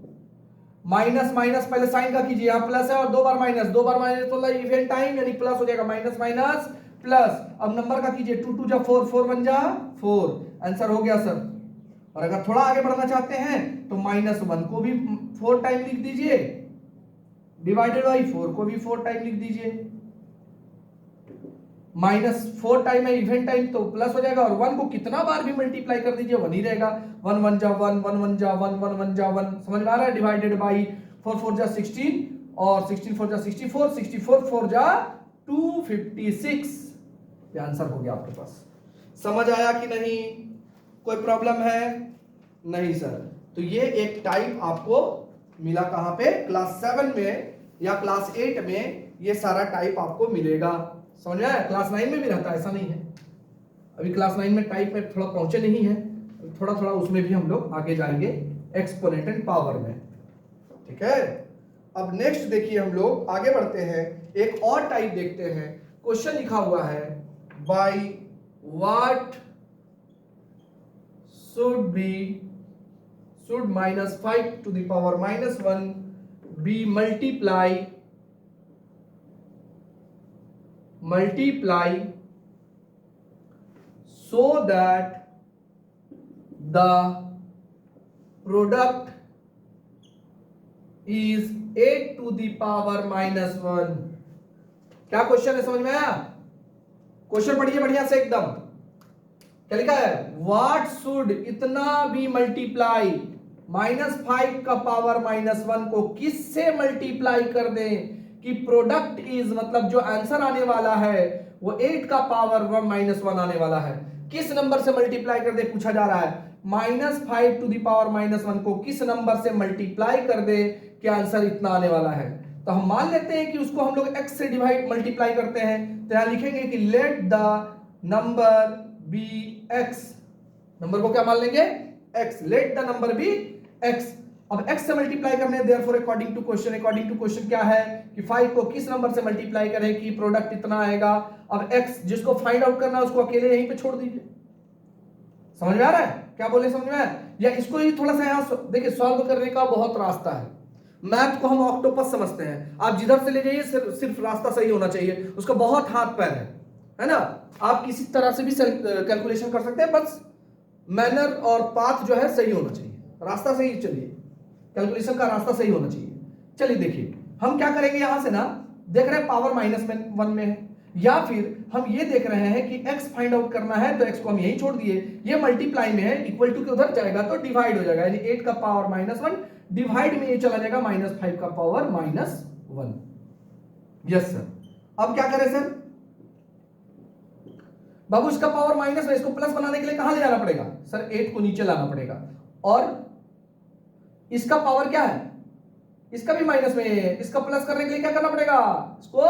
माइनस माइनस पहले साइन का कीजिए, यहां प्लस है और 2 बार माइनस, 2 बार माइनस तो इवन टाइम यानी प्लस हो जाएगा, माइनस माइनस प्लस। अब नंबर का कीजिए, 2 2 जा 4, 4 1 जा 4, आंसर हो गया सर और अगर थोड़ा आगे बढ़ना चाहते हैं तो -1 को भी 4 टाइम लिख दीजिए, डिवाइडेड बाई 4 को भी 4 टाइम लिख दीजिए। -4 टाइम है इवेंट टाइम तो प्लस हो जाएगा, और 1 को कितना बार भी मल्टीप्लाई कर दीजिए 1 ही रहेगा। 1 1 जा 1, 1 1 जा 1, 1 1 जा 1, समझ में आ रहा है। डिवाइडेड बाई 4 4 जा 16 और 16 4 जा 64, 64 4 जा 256। ये आंसर हो गया आपके पास। समझ आया कि नहीं? कोई प्रॉब्लम है? नहीं सर। तो ये एक टाइप आपको मिला कहां पे? क्लास 7 में या क्लास 8 में ये सारा टाइप आपको मिलेगा। समझ में आया? क्लास 9 में भी रहता है, ऐसा नहीं है। अभी क्लास 9 में टाइप में थोड़ा पहुंचे नहीं है, थोड़ा थोड़ा उसमें भी हम लोग आगे जाएंगे एक्सपोनेंट एंड पावर में। ठीक है, अब नेक्स्ट देखिए, हम लोग आगे बढ़ते हैं, एक और टाइप देखते हैं। क्वेश्चन लिखा हुआ है, by what should -5 to the power -1 be multiply so that the product is 8 to the power -1। क्या क्वेश्चन है, समझ में आया? क्वेश्चन पढ़िए बढ़िया से एकदम। क्या लिखा है? व्हाट शुड, इतना भी मल्टीप्लाई, -5 का पावर -1 को किससे मल्टीप्लाई कर दें कि प्रोडक्ट इज, मतलब जो आंसर आने वाला है वो 8 का पावर -1 आने वाला है। किस नंबर से मल्टीप्लाई कर दे पूछा जा रहा है। -5 टू द पावर -1 को किस नंबर से मल्टीप्लाई कर दे कि आंसर इतना आने वाला है। तो हम मान लेते हैं कि उसको हम लोग x से डिवाइड मल्टीप्लाई करते हैं, तो यहां लिखेंगे कि let the number be x। Number को क्या मान लेंगे? x। Let the number be x। अब x से मल्टीप्लाई करने, देयरफॉर अकॉर्डिंग टू क्वेश्चन क्या है कि 5 को किस नंबर से मल्टीप्लाई करें कि प्रोडक्ट इतना आएगा। अब x जिसको फाइंड आउट करना है उसको अकेले यहीं पे छोड़ दीजिए। समझ में आ रहा है क्या बोले? समझ में आया? या इसको ही थोड़ा सा यहां देखिए, सॉल्व करने का बहुत रास्ता है। मैथ को हम ऑक्टोपस समझते हैं, आप जिधर से ले जाइए सिर्फ रास्ता सही होना चाहिए, उसका बहुत हाथ पैर है ना। आप किसी तरह से भी कैलकुलेशन कर सकते हैं, बस मैनर और पाथ जो है सही होना चाहिए, रास्ता सही चलिए, कैलकुलेशन का रास्ता सही होना चाहिए। चलिए देखिए, हम क्या करेंगे, यहां से ना देख रहे हैं पावर -1 में है, या फिर हम ये देख रहे हैं कि x फाइंड आउट करना है, तो x को हम यहीं छोड़ दिए, ये मल्टीप्लाई में है, इक्वल टू के उधर जाएगा तो डिवाइड हो जाएगा, यानी 8 का पावर -1 डिवाइड में ये चला जाएगा -5 का पावर -1। Yes sir. अब क्या करें सर? बाबू इसका पावर माइनस है, इसको प्लस बनाने के लिए कहां ले जाना पड़ेगा सर? 8 को नीचे लाना पड़ेगा, और इसका पावर क्या है? इसका भी माइनस में है, इसका प्लस करने के लिए क्या करना पड़ेगा? इसको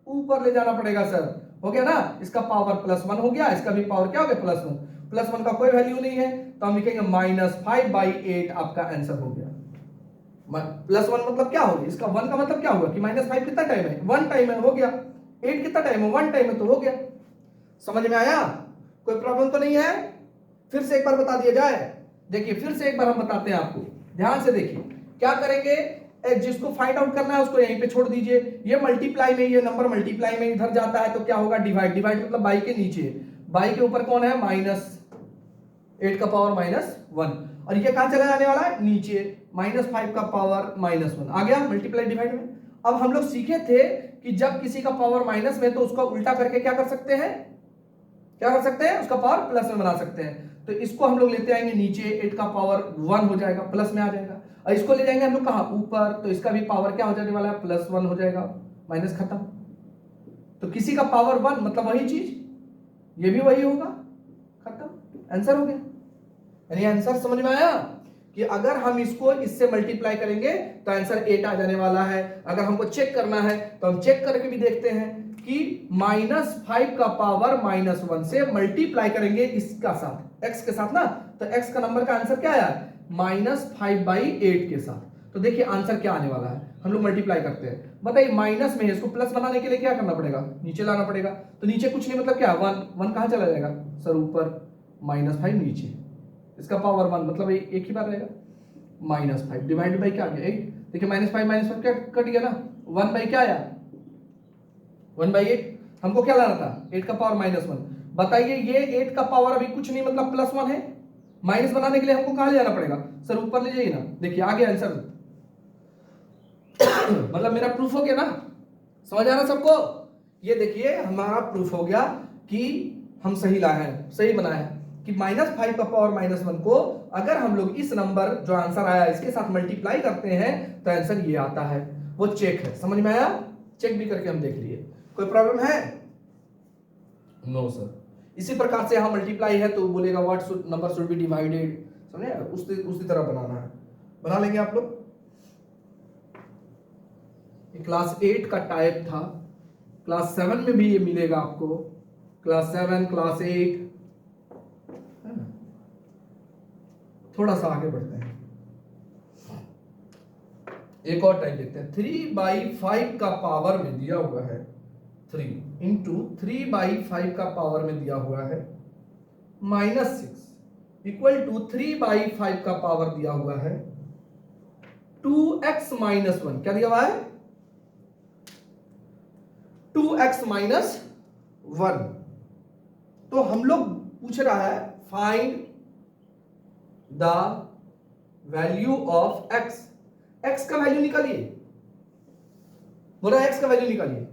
ऊपर ले जाना पड़ेगा सर। हो गया ना? इसका पावर +1 हो गया, इसका भी पावर क्या हो गया? +1। +1 का कोई वैल्यू नहीं है, तो हम लिखेंगे -5/8 आपका आंसर हो गया। +1 मतलब क्या हो गया? इसका 1 का मतलब क्या हुआ कि -5 कितना टाइम है? 1 टाइम है, हो गया। 8 कितना टाइम है? 1 टाइम है, तो हो गया। समझ में आया? कोई प्रॉब्लम तो नहीं है? फिर से एक बार बता दिया जाए। देखिए फिर से एक बार हम बताते हैं आपको, ध्यान से देखिए। क्या करेंगे? जिसको फाइंड आउट करना है उसको यहीं पे छोड़ दीजिए। ये मल्टीप्लाई में, ये नंबर मल्टीप्लाई में इधर जाता है तो क्या होगा? डिवाइड। डिवाइड मतलब बाई के नीचे, बाई के ऊपर कौन है? -8 का पावर -1, और ये कहां चला जाने वाला है? नीचे, -5 का पावर -1 आ गया मल्टीप्लाई डिवाइड में। अब हम लोग सीखे थे कि जब किसी का पावर माइनस में, तो उसका उल्टा करके क्या कर सकते हैं? क्या कर सकते हैं? उसका पावर प्लस में बना सकते हैं। तो इसको हम लोग लेते आएंगे नीचे, 8 का पावर 1 हो जाएगा, प्लस में आ जाएगा। और इसको ले जाएंगे हम लोग कहां? ऊपर, तो इसका भी पावर क्या हो जाने वाला है? +1 हो जाएगा, माइनस खत्म। तो किसी का पावर 1 मतलब वही चीज, ये भी वही होगा, खत्म, आंसर हो गया। यानी आंसर समझ में आया कि अगर हम इसको इससे मल्टीप्लाई करेंगे तो आंसर 8 आ जाने वाला है। अगर हमको चेक करना है तो हम चेक करके भी देखते हैं कि -5 का पावर -1 से मल्टीप्लाई करेंगे इसका साथ, x के साथ ना, तो x का नंबर का आंसर क्या आया? -5/8 के साथ। तो देखिए आंसर क्या आने वाला है, हम लोग मल्टीप्लाई करते हैं। बताइए माइनस में है, इसको प्लस बनाने के लिए क्या करना पड़ेगा? नीचे लाना पड़ेगा। तो नीचे कुछ नहीं मतलब क्या? 1 कहां चला जाएगा सर? ऊपर, -5 नीचे, इसका पावर 1 मतलब एक ही बार रहेगा, -5 डिवाइड बाई क्या आ गया? 8। देखिए -5 क्या कट गया ना, 1 बाई क्या आया? 1/8। हमको क्या लाना था? 8 का पावर -1। बताइए ये 8 का पावर अभी कुछ नहीं मतलब +1 है, माइनस बनाने के लिए हमको कहां ले जाना पड़ेगा सर? ऊपर ले जाइए ना, देखिए आ गया आंसर। मतलब मेरा प्रूफ हो गया ना, समझ आ रहा सबको? ये देखिए हमारा प्रूफ हो गया कि हम सही लाए हैं, सही बनाए हैं कि -5 का पावर -1 को अगर हम लोग इस नंबर जो आंसर आया इसके साथ मल्टीप्लाई करते हैं तो आंसर ये आता है। वो चेक है, समझ में आया? चेक भी करके हम देख लिए। कोई प्रॉब्लम है? No sir. इसी प्रकार से यहां मल्टीप्लाई है तो बोलेगा what should number should be divided, समझे? उसी तरह बनाना है, बना लेंगे आप लोग। क्लास 8 का टाइप था, क्लास 7 में भी ये मिलेगा आपको, क्लास 7 क्लास 8 है ना। थोड़ा सा आगे बढ़ते हैं, एक और टाइप देखते हैं। 3/5 का पावर में दिया हुआ है, 3 इंटू 3/5 का पावर में दिया हुआ है -6 इक्वल टू 3/5 का पावर दिया हुआ है 2x - 1। क्या दिया हुआ है? 2x - 1। तो हम लोग पूछ रहा है find the value of x। x का वैल्यू निकालिए, बोला x का वैल्यू निकालिए।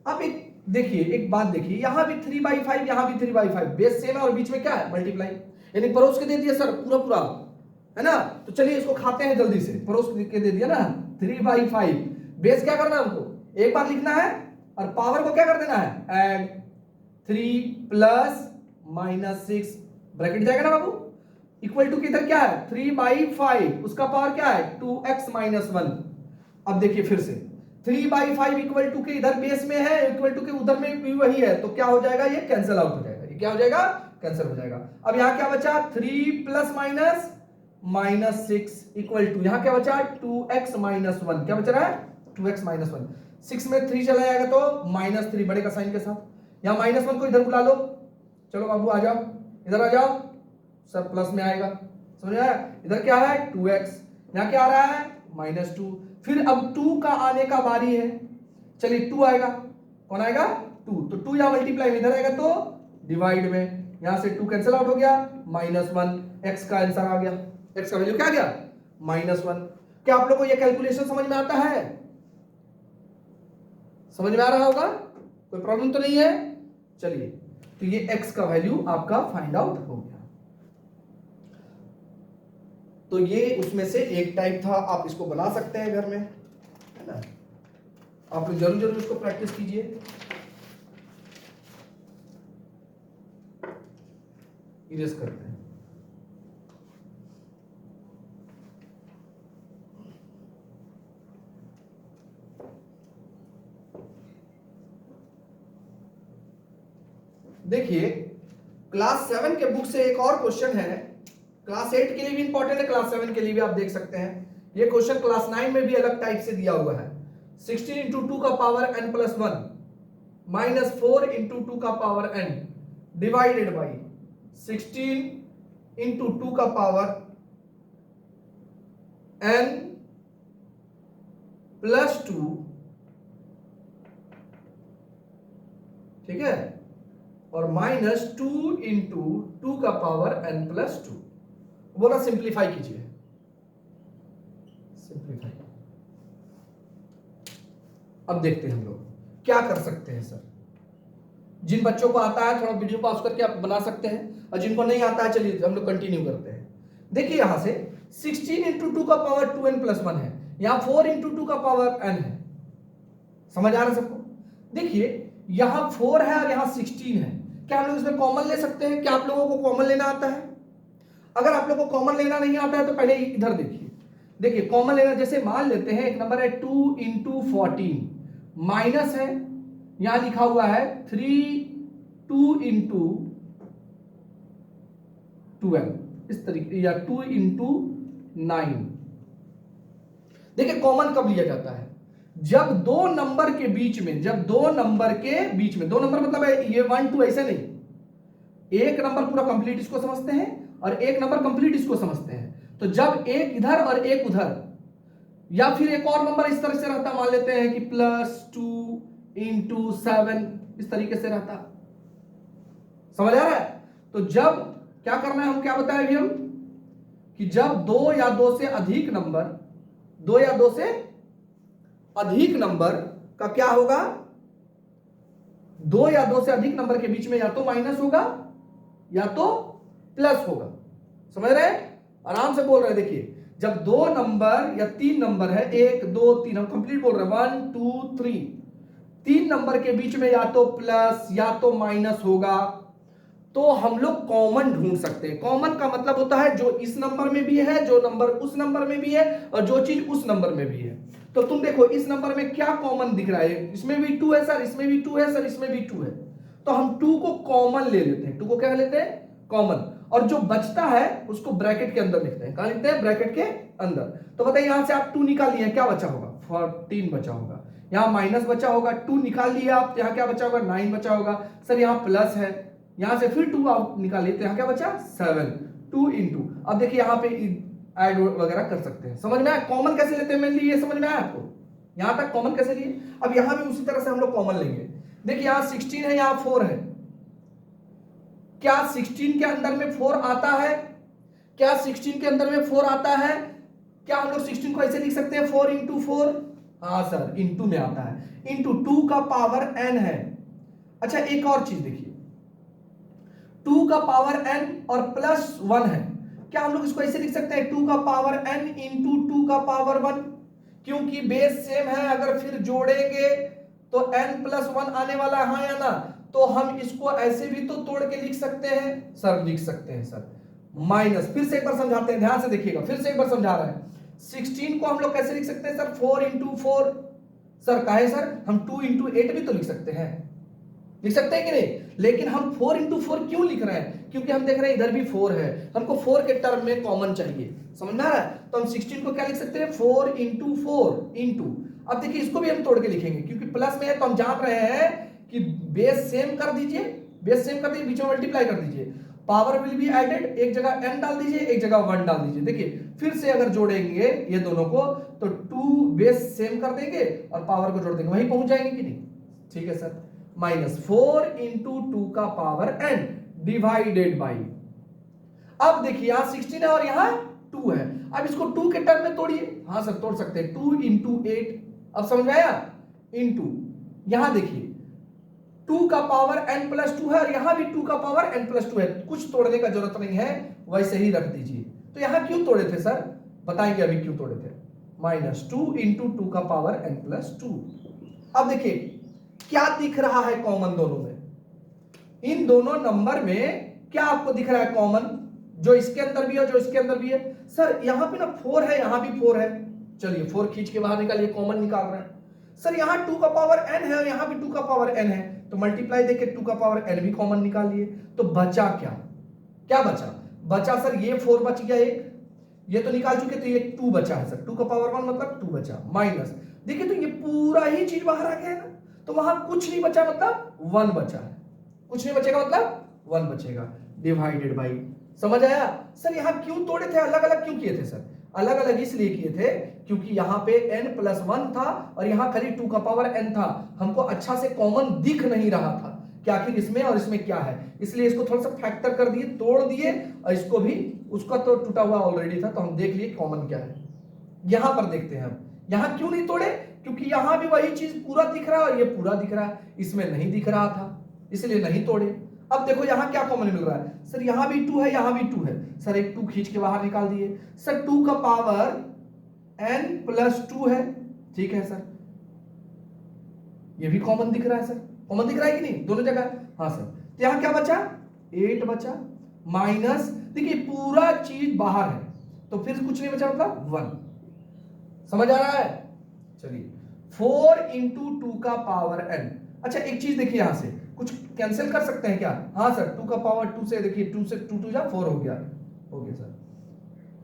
अब एक देखिए, एक बात देखिए, यहां भी 3/5 यहां भी 3/5, बेस सेम है और बीच में क्या है? मल्टीप्लाई, यानी परोस के दे दिया सर पूरा पूरा, है ना। तो चलिए इसको खाते हैं जल्दी से, परोस के दे दिया ना 3/5। बेस क्या करना है हमको? एक बार लिखना है और पावर को क्या कर देना है? ऐड 3 प्लस -6 ब्रैकेट जाएगा ना बाबू, इक्वल टू किधर क्या है? 3/5, उसका पावर क्या है? 2x - 1। अब देखिए फिर से 3/5 इक्वल टू के इधर बेस में है, इक्वल टू के उधर में भी वही है, तो क्या हो जाएगा? ये कैंसिल आउट हो जाएगा। ये क्या हो जाएगा? कैंसिल हो जाएगा। अब यहां क्या बचा? 3 प्लस माइनस -6 इक्वल टू यहां क्या बचा? 2x - 1। क्या बच रहा है? 2x - 1। 6 में 3 चला जाएगा तो -3 बड़े का साइन के साथ। यहां -1 को इधर बुला लो, चलो बाबू आ जाओ, इधर आ जाओ सर, प्लस में आएगा, समझ आया? इधर क्या है? 2x, यहां क्या आ रहा है? -2। फिर अब 2 का आने का बारी है, चलिए 2 आएगा, कौन आएगा? 2। तो 2 यहां मल्टीप्लाई में, इधर आएगा तो डिवाइड में, यहां से 2 कैंसिल आउट हो गया, -1। x का आंसर आ गया, x का वैल्यू क्या आ गया? -1। क्या आप लोग को यह कैलकुलेशन समझ में आता है? समझ में आ रहा होगा, कोई प्रॉब्लम तो नहीं है? चलिए, तो ये x का वैल्यू आपका फाइंड आउट हो गया। तो ये उसमें से एक टाइप था, आप इसको बना सकते हैं घर में, है ना। आप लोग जरूर जरूर इसको प्रैक्टिस कीजिए। इरेज करते हैं। देखिए क्लास 7 के बुक से एक और क्वेश्चन है, क्लास 8 के लिए भी इंपॉर्टेंट है, क्लास 7 के लिए भी आप देख सकते हैं। ये क्वेश्चन क्लास 9 में भी अलग टाइप से दिया हुआ है। 16 इंटू 2 का पावर n प्लस 1 -4 इंटू 2 का power n divided by 16 into 2 का पावर n प्लस 2, ठीक है, और -2 इंटू 2 का पावर n प्लस 2। बोला सिंप्लीफाई कीजिए, सिंप्लीफाई। अब देखते हैं हम लोग क्या कर सकते हैं सर। जिन बच्चों को आता है थोड़ा वीडियो पॉज करके आप बना सकते हैं, और जिनको नहीं आता है चलिए हम लोग कंटिन्यू करते हैं। देखिए यहां से 16 इंटू 2 का पावर 2n प्लस 1 है, यहां 4 इंटू 2 का पावर n है, समझ आ रहा है सबको? देखिए यहां 4 है और यहां 16 है, क्या हम लोग इसमें कॉमन ले सकते हैं? क्या आप लोगों को कॉमन लेना आता है? अगर आप लोगों को कॉमन लेना नहीं आता है तो पहले इधर देखिए, देखिए कॉमन लेना, जैसे मान लेते हैं एक नंबर है 2 इंटू 14, माइनस है, यहां लिखा हुआ है 2 इंटू 12, इस तरीके, या 2 इंटू 9। देखिए कॉमन कब लिया जाता है? जब दो नंबर के बीच में, जब दो नंबर के बीच में, दो नंबर मतलब है ये 1 2 ऐसे नहीं, एक नंबर पूरा कंप्लीट इसको समझते हैं और एक नंबर कंप्लीट इसको समझते हैं। तो जब एक इधर और एक उधर, या फिर एक और नंबर इस तरह से रहता, मान लेते हैं कि +2 इंटू 7, इस तरीके से रहता, समझ आ रहा है? तो जब क्या करना है, हम क्या बताए अभी, हम कि जब दो या दो से अधिक नंबर, दो या दो से अधिक नंबर का क्या होगा, दो या दो से अधिक नंबर के बीच में या तो माइनस होगा या तो प्लस होगा। समझ रहे हैं, आराम से बोल रहे हैं। देखिए जब दो नंबर या तीन नंबर है, एक दो तीन, हम कंप्लीट बोल रहे हैं, 1 2 3, तीन नंबर के बीच में या तो प्लस या तो माइनस होगा, तो हम लोग कॉमन ढूंढ सकते हैं। कॉमन का मतलब होता है जो इस नंबर में भी है, जो नंबर उस नंबर में भी है, और जो चीज उस नंबर में भी है। तो तुम देखो इस नंबर में क्या कॉमन दिख रहा है, इसमें भी 2 है सर, इसमें भी 2 है सर, इसमें भी 2 है, तो हम 2 को कॉमन ले लेते हैं। 2 को क्या लेते हैं, कॉमन, और जो बचता है उसको ब्रैकेट के अंदर लिखते हैं। कहां लिखते हैं, ब्रैकेट के अंदर। तो बताइए यहां से आप 2 निकाल लिए, क्या बचा होगा, 14 बचा होगा। यहां माइनस बचा होगा, 2 निकाल लिया आप, यहां क्या बचा होगा, 9 बचा होगा। सर यहां प्लस है, यहां से फिर 2 आउट निकालिए, तो यहां क्या बचा, 7, 2 इंटू। अब देखिए यहां पे ऐड वगैरह कर सकते हैं। समझ में आया, कॉमन कैसे लेते हैं मेनली, ये समझ में आया आपको, यहां तक कॉमन कैसे लिए। अब यहां भी उसी तरह से हम लोग कॉमन लेंगे। देखिए यहां 16 है, यहां 4 है, क्या 16 के अंदर में 4 आता है, क्या 16 के अंदर में 4 आता है, क्या हम लोग 16 को ऐसे लिख सकते हैं 4 इंटू 4, हाँ सर इंटू में आता है, इंटू 2 का पावर n है। अच्छा एक और चीज देखिए, 2 का पावर n और प्लस 1 है, क्या हम लोग इसको ऐसे लिख सकते हैं 2 का पावर n इंटू 2 का पावर 1, क्योंकि बेस सेम है, अगर फिर जोड़ेंगे तो n प्लस 1 आने वाला है, हाँ या ना, तो हम इसको ऐसे भी तो तोड़ के लिख सकते हैं सर, लिख सकते हैं सर माइनस। फिर से एक बार समझाते हैं, ध्यान से देखिएगा, फिर से एक बार समझा रहे हैं। 16 को हम लोग कैसे लिख सकते हैं सर, 4 इंटू 4, सर कहे सर हम 2 इंटू 8 भी तो लिख सकते हैं, लिख सकते हैं कि नहीं, लेकिन हम 4 इंटू 4 क्यों लिख रहे हैं, क्योंकि हम देख रहे हैं इधर भी 4 है, हमको 4 के टर्म में कॉमन चाहिए। समझ में आ रहा है, तो हम 16 को क्या लिख सकते हैं, 4 इंटू 4 इंटू, अब देखिए इसको भी हम तोड़ के लिखेंगे, क्योंकि प्लस में है तो हम जान रहे हैं कि बेस सेम कर दीजिए, बेस सेम कर दीजिए, बीच में मल्टीप्लाई कर दीजिए, पावर विल बी एडेड, एक जगह n डाल दीजिए, एक जगह 1 डाल दीजिए। देखिए फिर से अगर जोड़ेंगे ये दोनों को तो 2 बेस सेम कर देंगे और पावर को जोड़ देंगे, वहीं पहुंच जाएंगे कि नहीं, ठीक है सर। माइनस 4 इंटू 2 का पावर n डिवाइडेड बाई, अब देखिए यहां 16 है और यहां 2 है, अब इसको 2 के टर्म में तोड़िए, हाँ सर तोड़ सकते हैं, 2 इंटू 8, अब समझ में आया, इंटू यहां देखिए 2 का पावर n प्लस 2 है और यहां भी 2 का पावर n प्लस 2 है, कुछ तोड़ने का जरूरत नहीं है, वैसे ही रख दीजिए। तो यहां क्यों तोड़े थे सर, बताएंगे अभी क्यों तोड़े थे, माइनस 2 इंटू 2 का पावर n प्लस 2। अब देखिए क्या दिख रहा है कॉमन दोनों में, इन दोनों नंबर में क्या आपको दिख रहा है कॉमन, जो इसके अंदर भी है जो इसके अंदर भी है। सर यहां पे ना 4 है, यहां भी 4 है, चलिए 4 खींच के बाहर निकालिए, कॉमन निकाल रहे हैं। सर यहां 2 का पावर n है और यहां भी 2 का पावर n है, तो मल्टीप्लाई देके 2 का पावर n भी कॉमन निकाल लिए, तो बचा क्या, क्या बचा, बचा सर ये 4 बच गया, एक ये तो निकाल चुके, तो ये 2 बचा है सर, 2 का पावर 1 मतलब 2 बचा, माइनस देखिए तो ये पूरा ही चीज बाहर आ गया है ना, तो वहां कुछ नहीं बचा मतलब 1 बचा है, कुछ नहीं बचेगा मतलब 1 बचेगा, डिवाइडेड बाई। समझ आया सर, यहां क्यों तोड़े थे, अलग अलग क्यों किए थे सर, अलग अलग इसलिए किए थे क्योंकि यहां पे n प्लस 1 था और यहां खाली 2 का पावर n था, हमको अच्छा से कॉमन दिख नहीं रहा था कि आखिर इसमें और इसमें क्या है, इसलिए इसको थोड़ा सा फैक्टर कर दिए, तोड़ दिए, और इसको भी, उसका तो टूटा हुआ ऑलरेडी था, तो हम देख लिए कॉमन क्या है। यहां पर देखते हैं हम, यहां क्यों नहीं तोड़े, क्योंकि यहां भी वही चीज पूरा दिख रहा है और ये पूरा दिख रहा है, इसमें नहीं दिख रहा था इसलिए नहीं तोड़े। अब देखो यहां क्या कॉमन मिल रहा है, सर यहां भी 2 है, यहां भी 2 है, सर एक 2 खींच के बाहर निकाल दिए, सर 2 का पावर n प्लस 2 है, ठीक है सर, ये भी कॉमन दिख रहा है सर, कॉमन दिख रहा है कि नहीं दोनों जगह, हाँ सर। तो यहां क्या बचा, 8 बचा, माइनस देखिए पूरा चीज बाहर है तो फिर कुछ नहीं बचा मतलब 1, समझ आ रहा है। चलिए 4 इंटू 2 का पावर n, अच्छा एक चीज देखिए यहां से कुछ कैंसिल कर सकते हैं क्या, हाँ सर 2 का पावर 2 से देखिए 2 से 2 2 जा 4 हो गया, हो गया सर,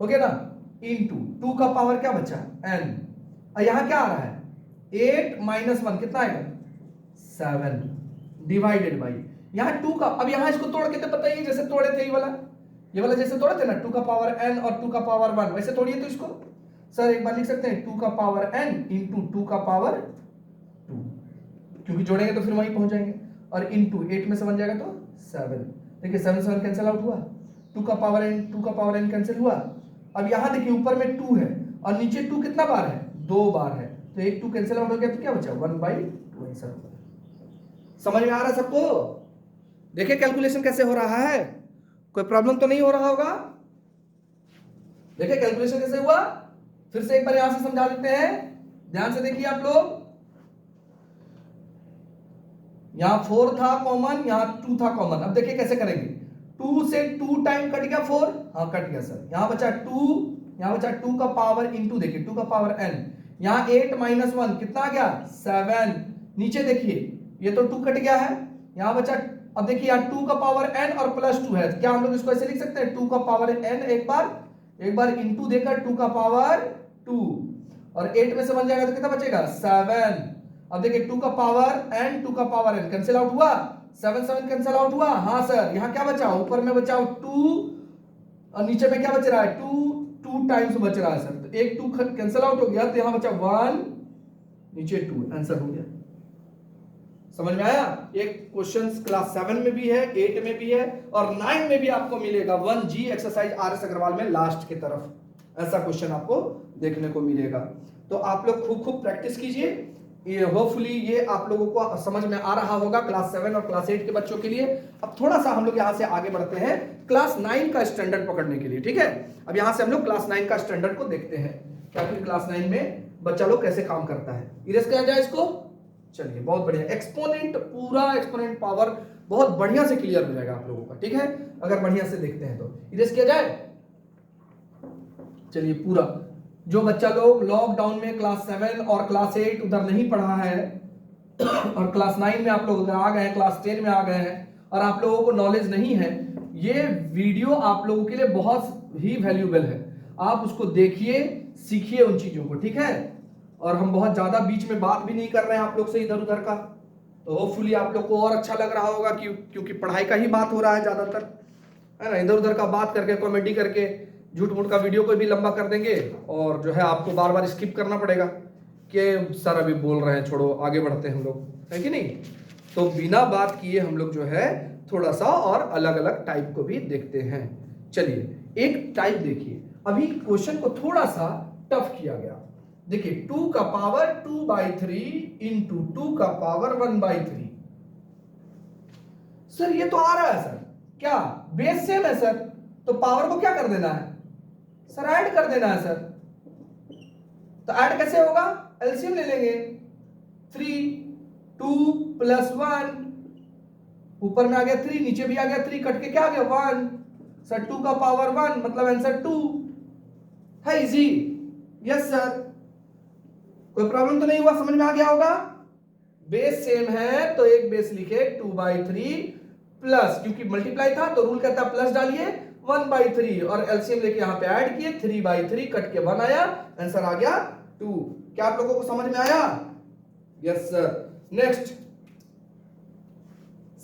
हो गया ना, इंटू 2 का पावर क्या बचा n, और यहां क्या आ रहा है 8 माइनस 1 कितना आएगा 7, डिवाइडेड बाई यहां 2 का, अब यहां इसको तोड़ के तो बताइए जैसे तोड़े थे ये वाला जैसे तोड़े थे ना 2 का पावर n और 2 का पावर 1, वैसे तोड़िए तो इसको सर एक बार लिख सकते हैं 2 का पावर n इंटू 2 का पावर 2, क्योंकि जोड़ेंगे तो फिर वहीं पहुंच जाएंगे, और इंटू 8 में से बन जाएगा तो 7, देखिए 7 7 कैंसिल आउट हुआ, 2 का पावर n कैंसिल हुआ, अब यहां देखिए ऊपर में 2 है और नीचे 2 कितना बार है, 2 बार है, तो एक 2 कैंसिल आउट हो गया, तो क्या बचा 1/2 आंसर। समझ में आ रहा है सबको? देखिए कैलकुलेशन कैसे हो रहा है, कोई प्रॉब्लम तो नहीं हो रहा होगा। देखिए कैलकुलेशन कैसे हुआ, फिर से एक बार यहां से समझा देते हैं, ध्यान से देखिए आप लोग। यहां 4 था कॉमन, यहां 2 था कॉमन। अब देखिए कैसे करेंगे, 2 से 2 टाइम कट गया 4, हाँ कट गया सर। यहां बचा 2, यहां बचा 2 का पावर इंटू, देखिए 2 का पावर n, यहां 8 माइनस 1 कितना आ गया 7। नीचे देखिए ये तो 2 कट गया है, यहां बचा, अब देखिए यहां 2 का पावर n और प्लस 2 है, क्या हम लोग इसको ऐसे लिख सकते हैं 2 का पावर n एक बार इंटू देकर 2 का पावर 2, और 8 में से बन जाएगा तो कितना बचेगा 7। अब देखिए 2 का पावर n 2 का पावर n कैंसिल आउट हुआ, 7 7 कैंसिल आउट हुआ, हाँ सर। यहां क्या बचा, ऊपर में बचा 2 और नीचे में क्या बच रहा है 2 टाइम्स बच रहा है सर, तो एक 2 कैंसिल आउट हो गया, तो यहां बचा 1 नीचे 2, आंसर हो गया। समझ में आया? एक क्वेश्चन क्लास 7 में भी है, 8 में भी है और 9 में भी आपको मिलेगा 1G एक्सरसाइज RS अग्रवाल में लास्ट की तरफ ऐसा क्वेश्चन आपको देखने को मिलेगा। तो आप लोग खूब खूब प्रैक्टिस कीजिए, ये होपफुली ये आप लोगों को समझ में आ रहा होगा क्लास 7 और क्लास 8 के बच्चों के लिए। अब थोड़ा सा हम लोग यहां से आगे बढ़ते हैं क्लास 9 का स्टैंडर्ड पकड़ने के लिए, ठीक है। अब यहां से हम लोग क्लास 9 का स्टैंडर्ड को देखते हैं, क्या फिर क्लास 9 में बच्चा लोग कैसे काम करता है। इरेज किया जाए इसको, चलिए बहुत बढ़िया। एक्सपोनेंट, पूरा एक्सपोनेंट पावर बहुत बढ़िया से क्लियर हो जाएगा आप लोगों का, ठीक है, अगर बढ़िया से देखते हैं तो। इरेज किया जाए, चलिए पूरा। जो बच्चा लोग लॉकडाउन में क्लास 7 और क्लास 8 उधर नहीं पढ़ा है और क्लास 9 में आप लोग उधर आ गए हैं, क्लास 10 में आ गए हैं और आप लोगों को नॉलेज नहीं है, ये वीडियो आप लोगों के लिए बहुत ही वैल्यूएबल है। आप उसको देखिए, सीखिए उन चीजों को, ठीक है। और हम बहुत ज्यादा बीच में बात भी नहीं कर रहे हैं आप लोग से इधर उधर का, तो होपफुली आप लोग को और अच्छा लग रहा होगा क्योंकि पढ़ाई का ही बात हो रहा है ज्यादातर, है ना। इधर उधर का बात करके, कॉमेडी करके, झूठ मूठ का वीडियो को भी लंबा कर देंगे और जो है आपको बार बार स्किप करना पड़ेगा कि सर अभी बोल रहे हैं, छोड़ो आगे बढ़ते हैं हम लोग, है कि नहीं। तो बिना बात किए हम लोग जो है थोड़ा सा और अलग अलग टाइप को भी देखते हैं। चलिए एक टाइप देखिए, अभी क्वेश्चन को थोड़ा सा टफ किया गया। देखिए 2 का पावर 2/3 इंटू 2 का पावर 1/3। सर ये तो आ रहा है सर, क्या बेस सेम है सर, तो पावर को क्या कर देना है सर, ऐड कर देना है सर। तो ऐड कैसे होगा, एलसीएम ले लेंगे, 3 2 + 1, ऊपर में आ गया 3, नीचे भी आ गया 3, कट के क्या आ गया 1 सर, 2 का पावर 1 मतलब आंसर 2 है। इजी, यस सर, कोई प्रॉब्लम तो नहीं हुआ, समझ में आ गया होगा। बेस सेम है तो एक बेस लिखे 2/3 प्लस, क्योंकि मल्टीप्लाई था तो रूल कहता है प्लस डालिए 1/3 और एलसीएम लेके यहां पे ऐड किए, 3/3 कट के 1 आया, आंसर आ गया 2। क्या आप लोगों को समझ में आया? Yes sir. नेक्स्ट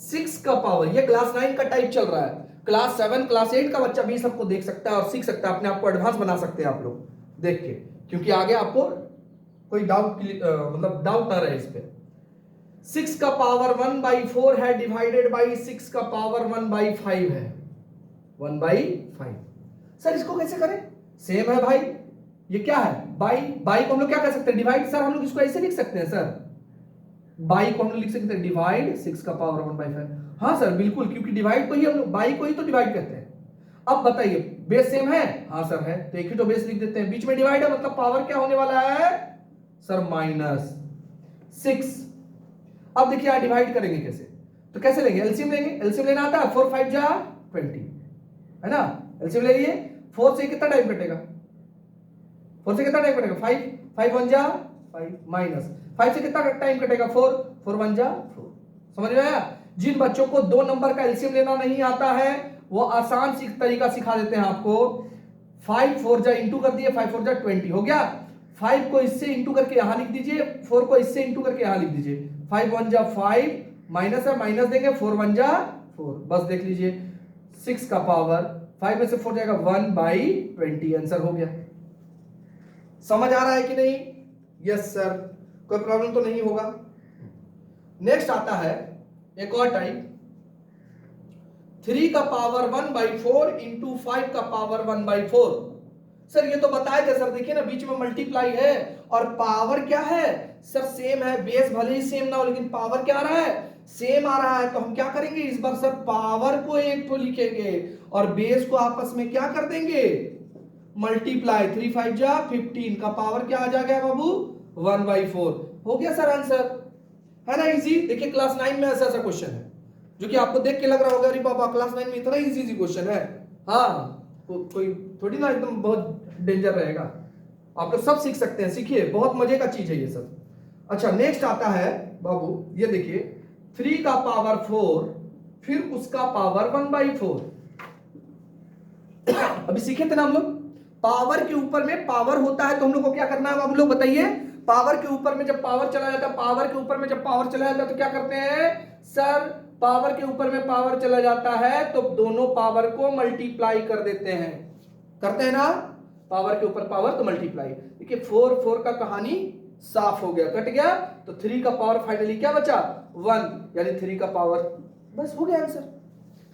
6 का पावर, ये क्लास 9 का टाइप चल रहा है, क्लास 7 क्लास 8 का बच्चा भी सबको देख सकता है और सीख सकता है, अपने आप को एडवांस बना सकते हैं आप लोग देख के, क्योंकि आगे आपको कोई डाउट मतलब डाउट ना रहे इस पे। 6 का पावर 1/4 है डिवाइडेड बाई 6 का पावर 1/5 है, 1/5। सर इसको कैसे करें, सेम है भाई, ये क्या है बाई, बाई को हम लोग क्या कर सकते हैं डिवाइड, सर हम लोग इसको ऐसे लिख सकते हैं सर, बाई को हम लोग लिख सकते हैं डिवाइड 6 का पावर 1/5। हाँ सर बिल्कुल, क्योंकि डिवाइड को ही हम लोग, बाई को ही तो डिवाइड कहते हैं। अब बताइए बेस सेम है, हाँ सर है, तो एक ही तो बेस लिख देते हैं, बीच में डिवाइड है मतलब पावर क्या होने वाला है सर -6। अब देखिए यहां डिवाइड करेंगे कैसे, तो कैसे लेंगे, एलसीएम लेंगे, एलसीएम लेना आता है, 4 5 जा 20 है ना, एलसीएम ले लिए, 4 से कितना टाइम कटेगा, 4 से कितना टाइम कटेगा 5 5 1 जा 5 माइनस 5 से कितना टाइम कटेगा 4 4 1 जा 4। समझ में आया? जिन बच्चों को 2 नंबर का एलसीएम लेना नहीं आता है वो आसान तरीका सिखा देते हैं आपको। 5 4 जा इंटू कर दिए, 5 4 जा 20 हो गया, 5 को इससे इंटू करके यहां लिख दीजिए, 4 को इससे इंटू करके यहां लिख दीजिए, 5 1 जा 5 माइनस है, माइनस देंगे 4 1 जा 4, बस देख लीजिए 6 का पावर 5 में से 4 जाएगा 1/20, आंसर हो गया। समझ आ रहा है कि नहीं? यस सर, कोई प्रॉब्लम तो नहीं होगा। नेक्स्ट आता है एक और टाइप, 3 का पावर 1/4 इंटू 5 का पावर 1/4, सर ये तो बताया था सर, देखिए ना बीच में मल्टीप्लाई है और पावर क्या है सर सेम है, बेस भले ही सेम ना हो लेकिन पावर क्या आ रहा है सेम आ रहा है। तो हम क्या करेंगे इस बार सर पावर को एक तो लिखेंगे और बेस को आपस में क्या कर देंगे मल्टीप्लाई, 3 5 जा 15 का पावर क्या आ जाएगा बाबू 1/4। हो गया सर आंसर, है ना इजी। देखिए क्लास 9 में ऐसा क्वेश्चन है जो कि आपको देख के लग रहा होगा अरे बाबा क्लास 9 में इतना इजी क्वेश्चन है। हाँ कोई थोड़ी ना एकदम बहुत डेंजर रहेगा, आप लोग सब सीख सकते हैं, सीखिए बहुत मजे का चीज है ये सब। अच्छा नेक्स्ट आता है बाबू, ये देखिए 3 का पावर 4 फिर उसका पावर 1/4। अभी सीखे थे ना हम लोग, पावर के ऊपर में पावर होता है तो हम लोग को क्या करना है बाबू लोग बताइए। पावर के ऊपर में जब पावर चला जाता है, पावर के ऊपर में जब पावर चला जाता है तो क्या करते हैं सर, पावर के ऊपर में पावर चला जाता है तो दोनों पावर को मल्टीप्लाई कर देते हैं, करते हैं ना, पावर के ऊपर पावर तो मल्टीप्लाई। देखिए 4 4 का कहानी साफ हो गया, कट गया, तो 3 का पावर फाइनली क्या बचा 1, यानी 3 का पावर, बस हो गया आंसर।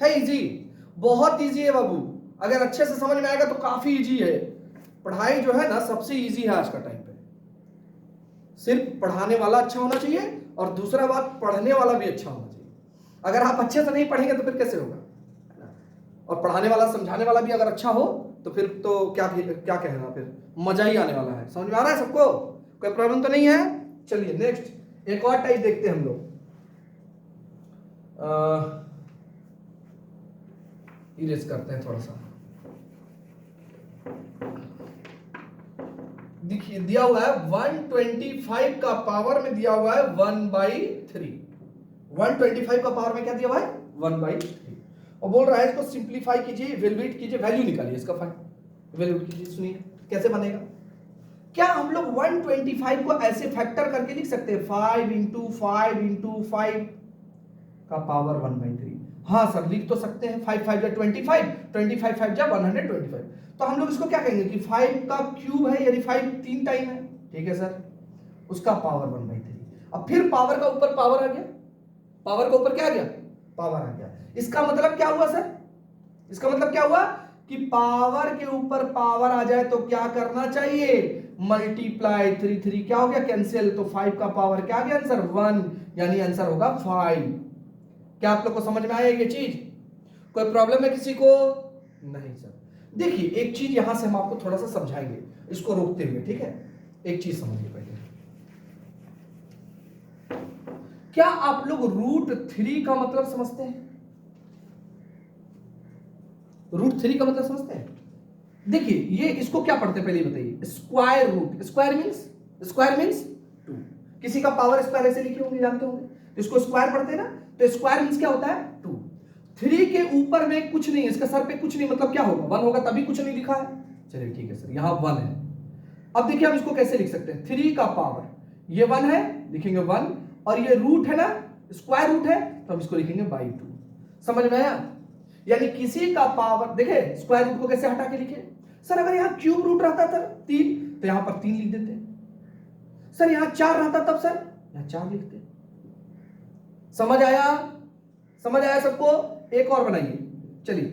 है इजी, बहुत इजी है बाबू, अगर अच्छे से समझ में आएगा तो काफी इजी है। पढ़ाई जो है ना सबसे इजी है आज का टाइम पे, सिर्फ पढ़ाने वाला अच्छा होना चाहिए और दूसरा बात पढ़ने वाला भी अच्छा होना चाहिए। अगर आप अच्छे से नहीं पढ़ेंगे तो फिर कैसे होगा, और पढ़ाने वाला समझाने वाला भी अगर अच्छा हो तो फिर तो क्या कहना, फिर मजा ही आने वाला है। समझ में आ रहा है सबको, कोई प्रॉब्लम तो नहीं है। चलिए नेक्स्ट एक और टाइप देखते हैं हम लोग, इरेज करते हैं थोड़ा सा। देखिए दिया हुआ है 125 का पावर में दिया हुआ है 1/3, 125 का पावर में क्या दिया हुआ है 1/3 और बोल रहा है इसको सिंप्लीफाई कीजिए, इवैल्यूएट कीजिए, वैल्यू निकालिए इसका, इवैल्यूएट कीजिए। सुनिए कैसे बनेगा, क्या हम लोग 125 को ऐसे फैक्टर करके लिख सकते हैं 5 × 5 × 5 का पावर 1/3। हाँ सर लिख तो सकते हैं, 5 5 जा 25, 25 5 जा 125। तो हम लोग इसको क्या कहेंगे कि 5 का क्यूब है यानी 5 3 टाइम है, ठीक है सर, उसका पावर 1/3। अब फिर पावर का ऊपर पावर आ गया, पावर के ऊपर क्या आ गया पावर आ गया। इसका मतलब क्या हुआ सर, इसका मतलब क्या हुआ कि पावर के ऊपर पावर आ जाए तो क्या करना चाहिए मल्टीप्लाई, 3 3 क्या हो गया कैंसिल, तो 5 का पावर क्या आ गया आंसर 1, यानी आंसर होगा 5। क्या आप लोग को समझ में आया ये चीज, कोई प्रॉब्लम है किसी को, नहीं सर। देखिए एक चीज यहां से हम आपको थोड़ा सा समझाएंगे इसको रोकते हुए, ठीक है, एक चीज समझिए पहले। क्या आप लोग √3 का मतलब समझते हैं, √3 का मतलब समझते हैं। देखिए ये इसको क्या पढ़ते हैं पहले बताइए, स्क्वायर रूट, स्क्वायर मींस 2, किसी का पावर स्क्वायर ऐसे लिखे होंगे जानते होंगे, तो इसको स्क्वायर पढ़ते हैं ना, तो स्क्वायर मींस क्या होता है 2। 3 के ऊपर में कुछ नहीं, इसका सर पे कुछ नहीं, मतलब क्या होगा 1 होगा, तभी कुछ नहीं लिखा है। चलिए ठीक है सर, यहां 1 है। अब देखिए हम इसको कैसे लिख सकते हैं, 3 का पावर ये 1 है, लिखेंगे 1, और ये रूट है ना, स्क्वायर रूट है, तो हम इसको लिखेंगे /2। समझ में आया, यानी किसी का पावर, देखे स्क्वायर रूट को कैसे हटा के लिखे सर, अगर यहां क्यूब रूट रहता था 3 तो यहां पर 3 लिख देते सर, यहां 4 रहता तब सर यहां 4 लिखते। समझ आया, समझ आया सबको। एक और बनाइए, चलिए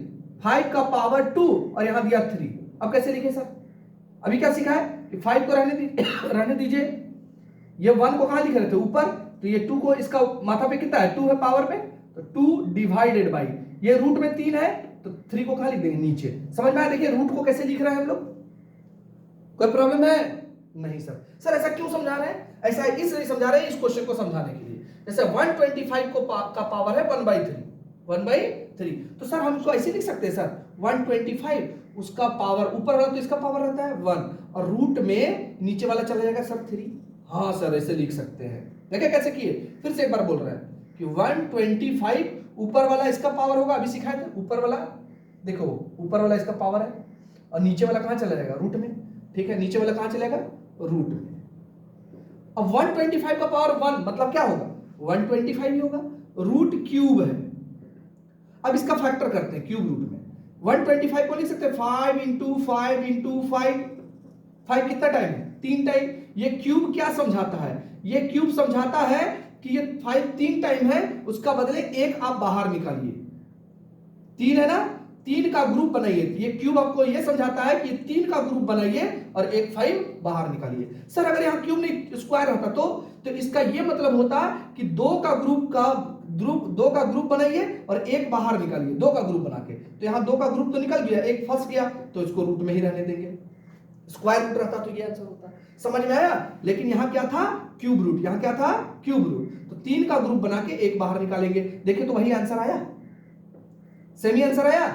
5 का पावर 2 और यहां दिया 3, अब कैसे लिखे सर, अभी क्या सीखा है कि 5 को रहने दीजिए, ये 1 को कहां लिख रहे थे ऊपर, तो ये 2 को इसका माथा पे कितना है 2 है पावर पे, तो 2 डिवाइडेड बाई, ये रूट में 3 है तो 3 को कहां लिख देंगे नीचे। समझ में आया, देखिए रूट को कैसे लिख रहे हैं हम लोग, कोई प्रॉब्लम है नहीं सर। सर ऐसा क्यों समझा रहे हैं, ऐसा इसलिए समझा रहे हैं इस क्वेश्चन को समझाने के लिए। जैसे 125 को का पावर है 1/3, तो सर हम इसको ऐसे लिख सकते हैं सर 125 उसका पावर ऊपर वाला तो इसका पावर रहता है 1 और रूट में नीचे वाला चला जाएगा सर 3। हाँ सर ऐसे लिख सकते हैं, देखिए कैसे किए, फिर से एक बार बोल रहे हैं कि 125 ऊपर वाला इसका पावर होगा, अभी सिखाए थे ऊपर वाला, देखो ऊपर वाला इसका पावर है और नीचे वाला कहां चला जाएगा रूट में, ठीक है, नीचे वाला कहां चलेगा रूट में। अब 125 का पावर 1 मतलब क्या होगा 125 ही होगा, रूट क्यूब है। अब इसका फैक्टर करते हैं क्यूब रूट में, 125 को लिख सकते हैं 5 × 5 × 5, 5 कितना टाइम है 3 टाइम। ये क्यूब क्या समझाता है, ये क्यूब समझाता है कि ये 5 3 टाइम है, उसका बदले 1 आप बाहर निकालिए, 3 है ना 3 का ग्रुप बनाइए। ये क्यूब आपको ये समझाता है कि 3 का ग्रुप बनाइए और एक 5 बाहर निकालिए। सर अगर यहाँ क्यूब नहीं स्क्वायर होता तो इसका ये मतलब होता कि 2 का ग्रुप बनाइए और एक बाहर निकालिए, 2 का ग्रुप बना के। तो यहाँ 2 का ग्रुप तो निकल गया, एक फंस गया, तो इसको रूट में ही रहने देंगे। स्क्वायर रूट रहता तो ये आंसर होता। समझ में आया? लेकिन यहाँ क्या था? Cube root. यहाँ क्या था? Cube root. तो 3 का ग्रुप बना के एक बाहर निकालेंगे। देखिए तो वही आंसर आया, सेमी आंसर आया।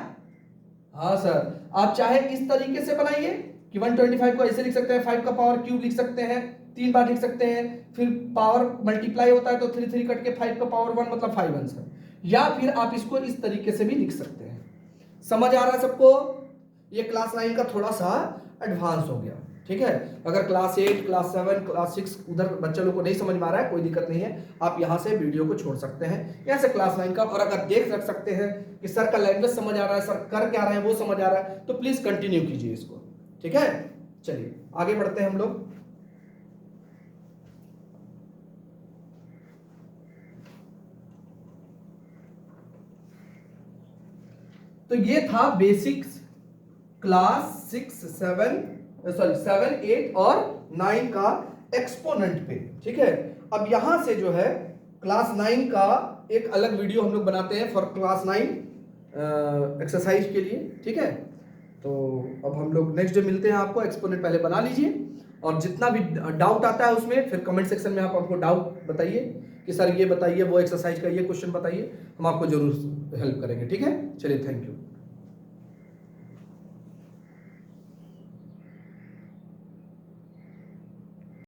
हाँ सर, आप चाहे इस तरीके से बनाइए कि 125 को ऐसे लिख सकते हैं, 5 का पावर क्यूब लिख सकते हैं, 3 बार लिख सकते हैं, फिर पावर मल्टीप्लाई होता है तो 3 कट के 5 का पावर 1 मतलब 5 आंसर। या फिर आप इसको इस तरीके से भी लिख सकते हैं। समझ आ रहा है सबको? ये क्लास 9 का थोड़ा सा एडवांस हो गया, ठीक है। अगर क्लास 8, क्लास 7, क्लास 6 उधर बच्चे लोग को नहीं समझ में आ रहा है, कोई दिक्कत नहीं है, आप यहाँ से वीडियो को छोड़ सकते हैं, यहाँ से क्लास 9 का। और अगर देख रख सकते हैं कि सर का लैंग्वेज समझ आ रहा है, सर कर क्या रहे हैं वो समझ आ रहा है, तो प्लीज कंटिन्यू कीजिए इसको, ठीक है। चलिए आगे बढ़ते हैं हम लोग। तो ये था बेसिक्स क्लास 7, 8 और 9 का एक्सपोनेंट पे, ठीक है। अब यहां से जो है क्लास 9 का एक अलग वीडियो हम लोग बनाते हैं फॉर क्लास 9 एक्सरसाइज के लिए, ठीक है। तो अब हम लोग नेक्स्ट डे मिलते हैं आपको। एक्सपोनेंट पहले बना लीजिए और जितना भी डाउट आता है उसमें फिर कमेंट सेक्शन में आप हमको डाउट बताइए कि सर ये बताइए, वो एक्सरसाइज का ये क्वेश्चन बताइए, हम आपको जरूर हेल्प करेंगे, ठीक है। चलिए, थैंक यू।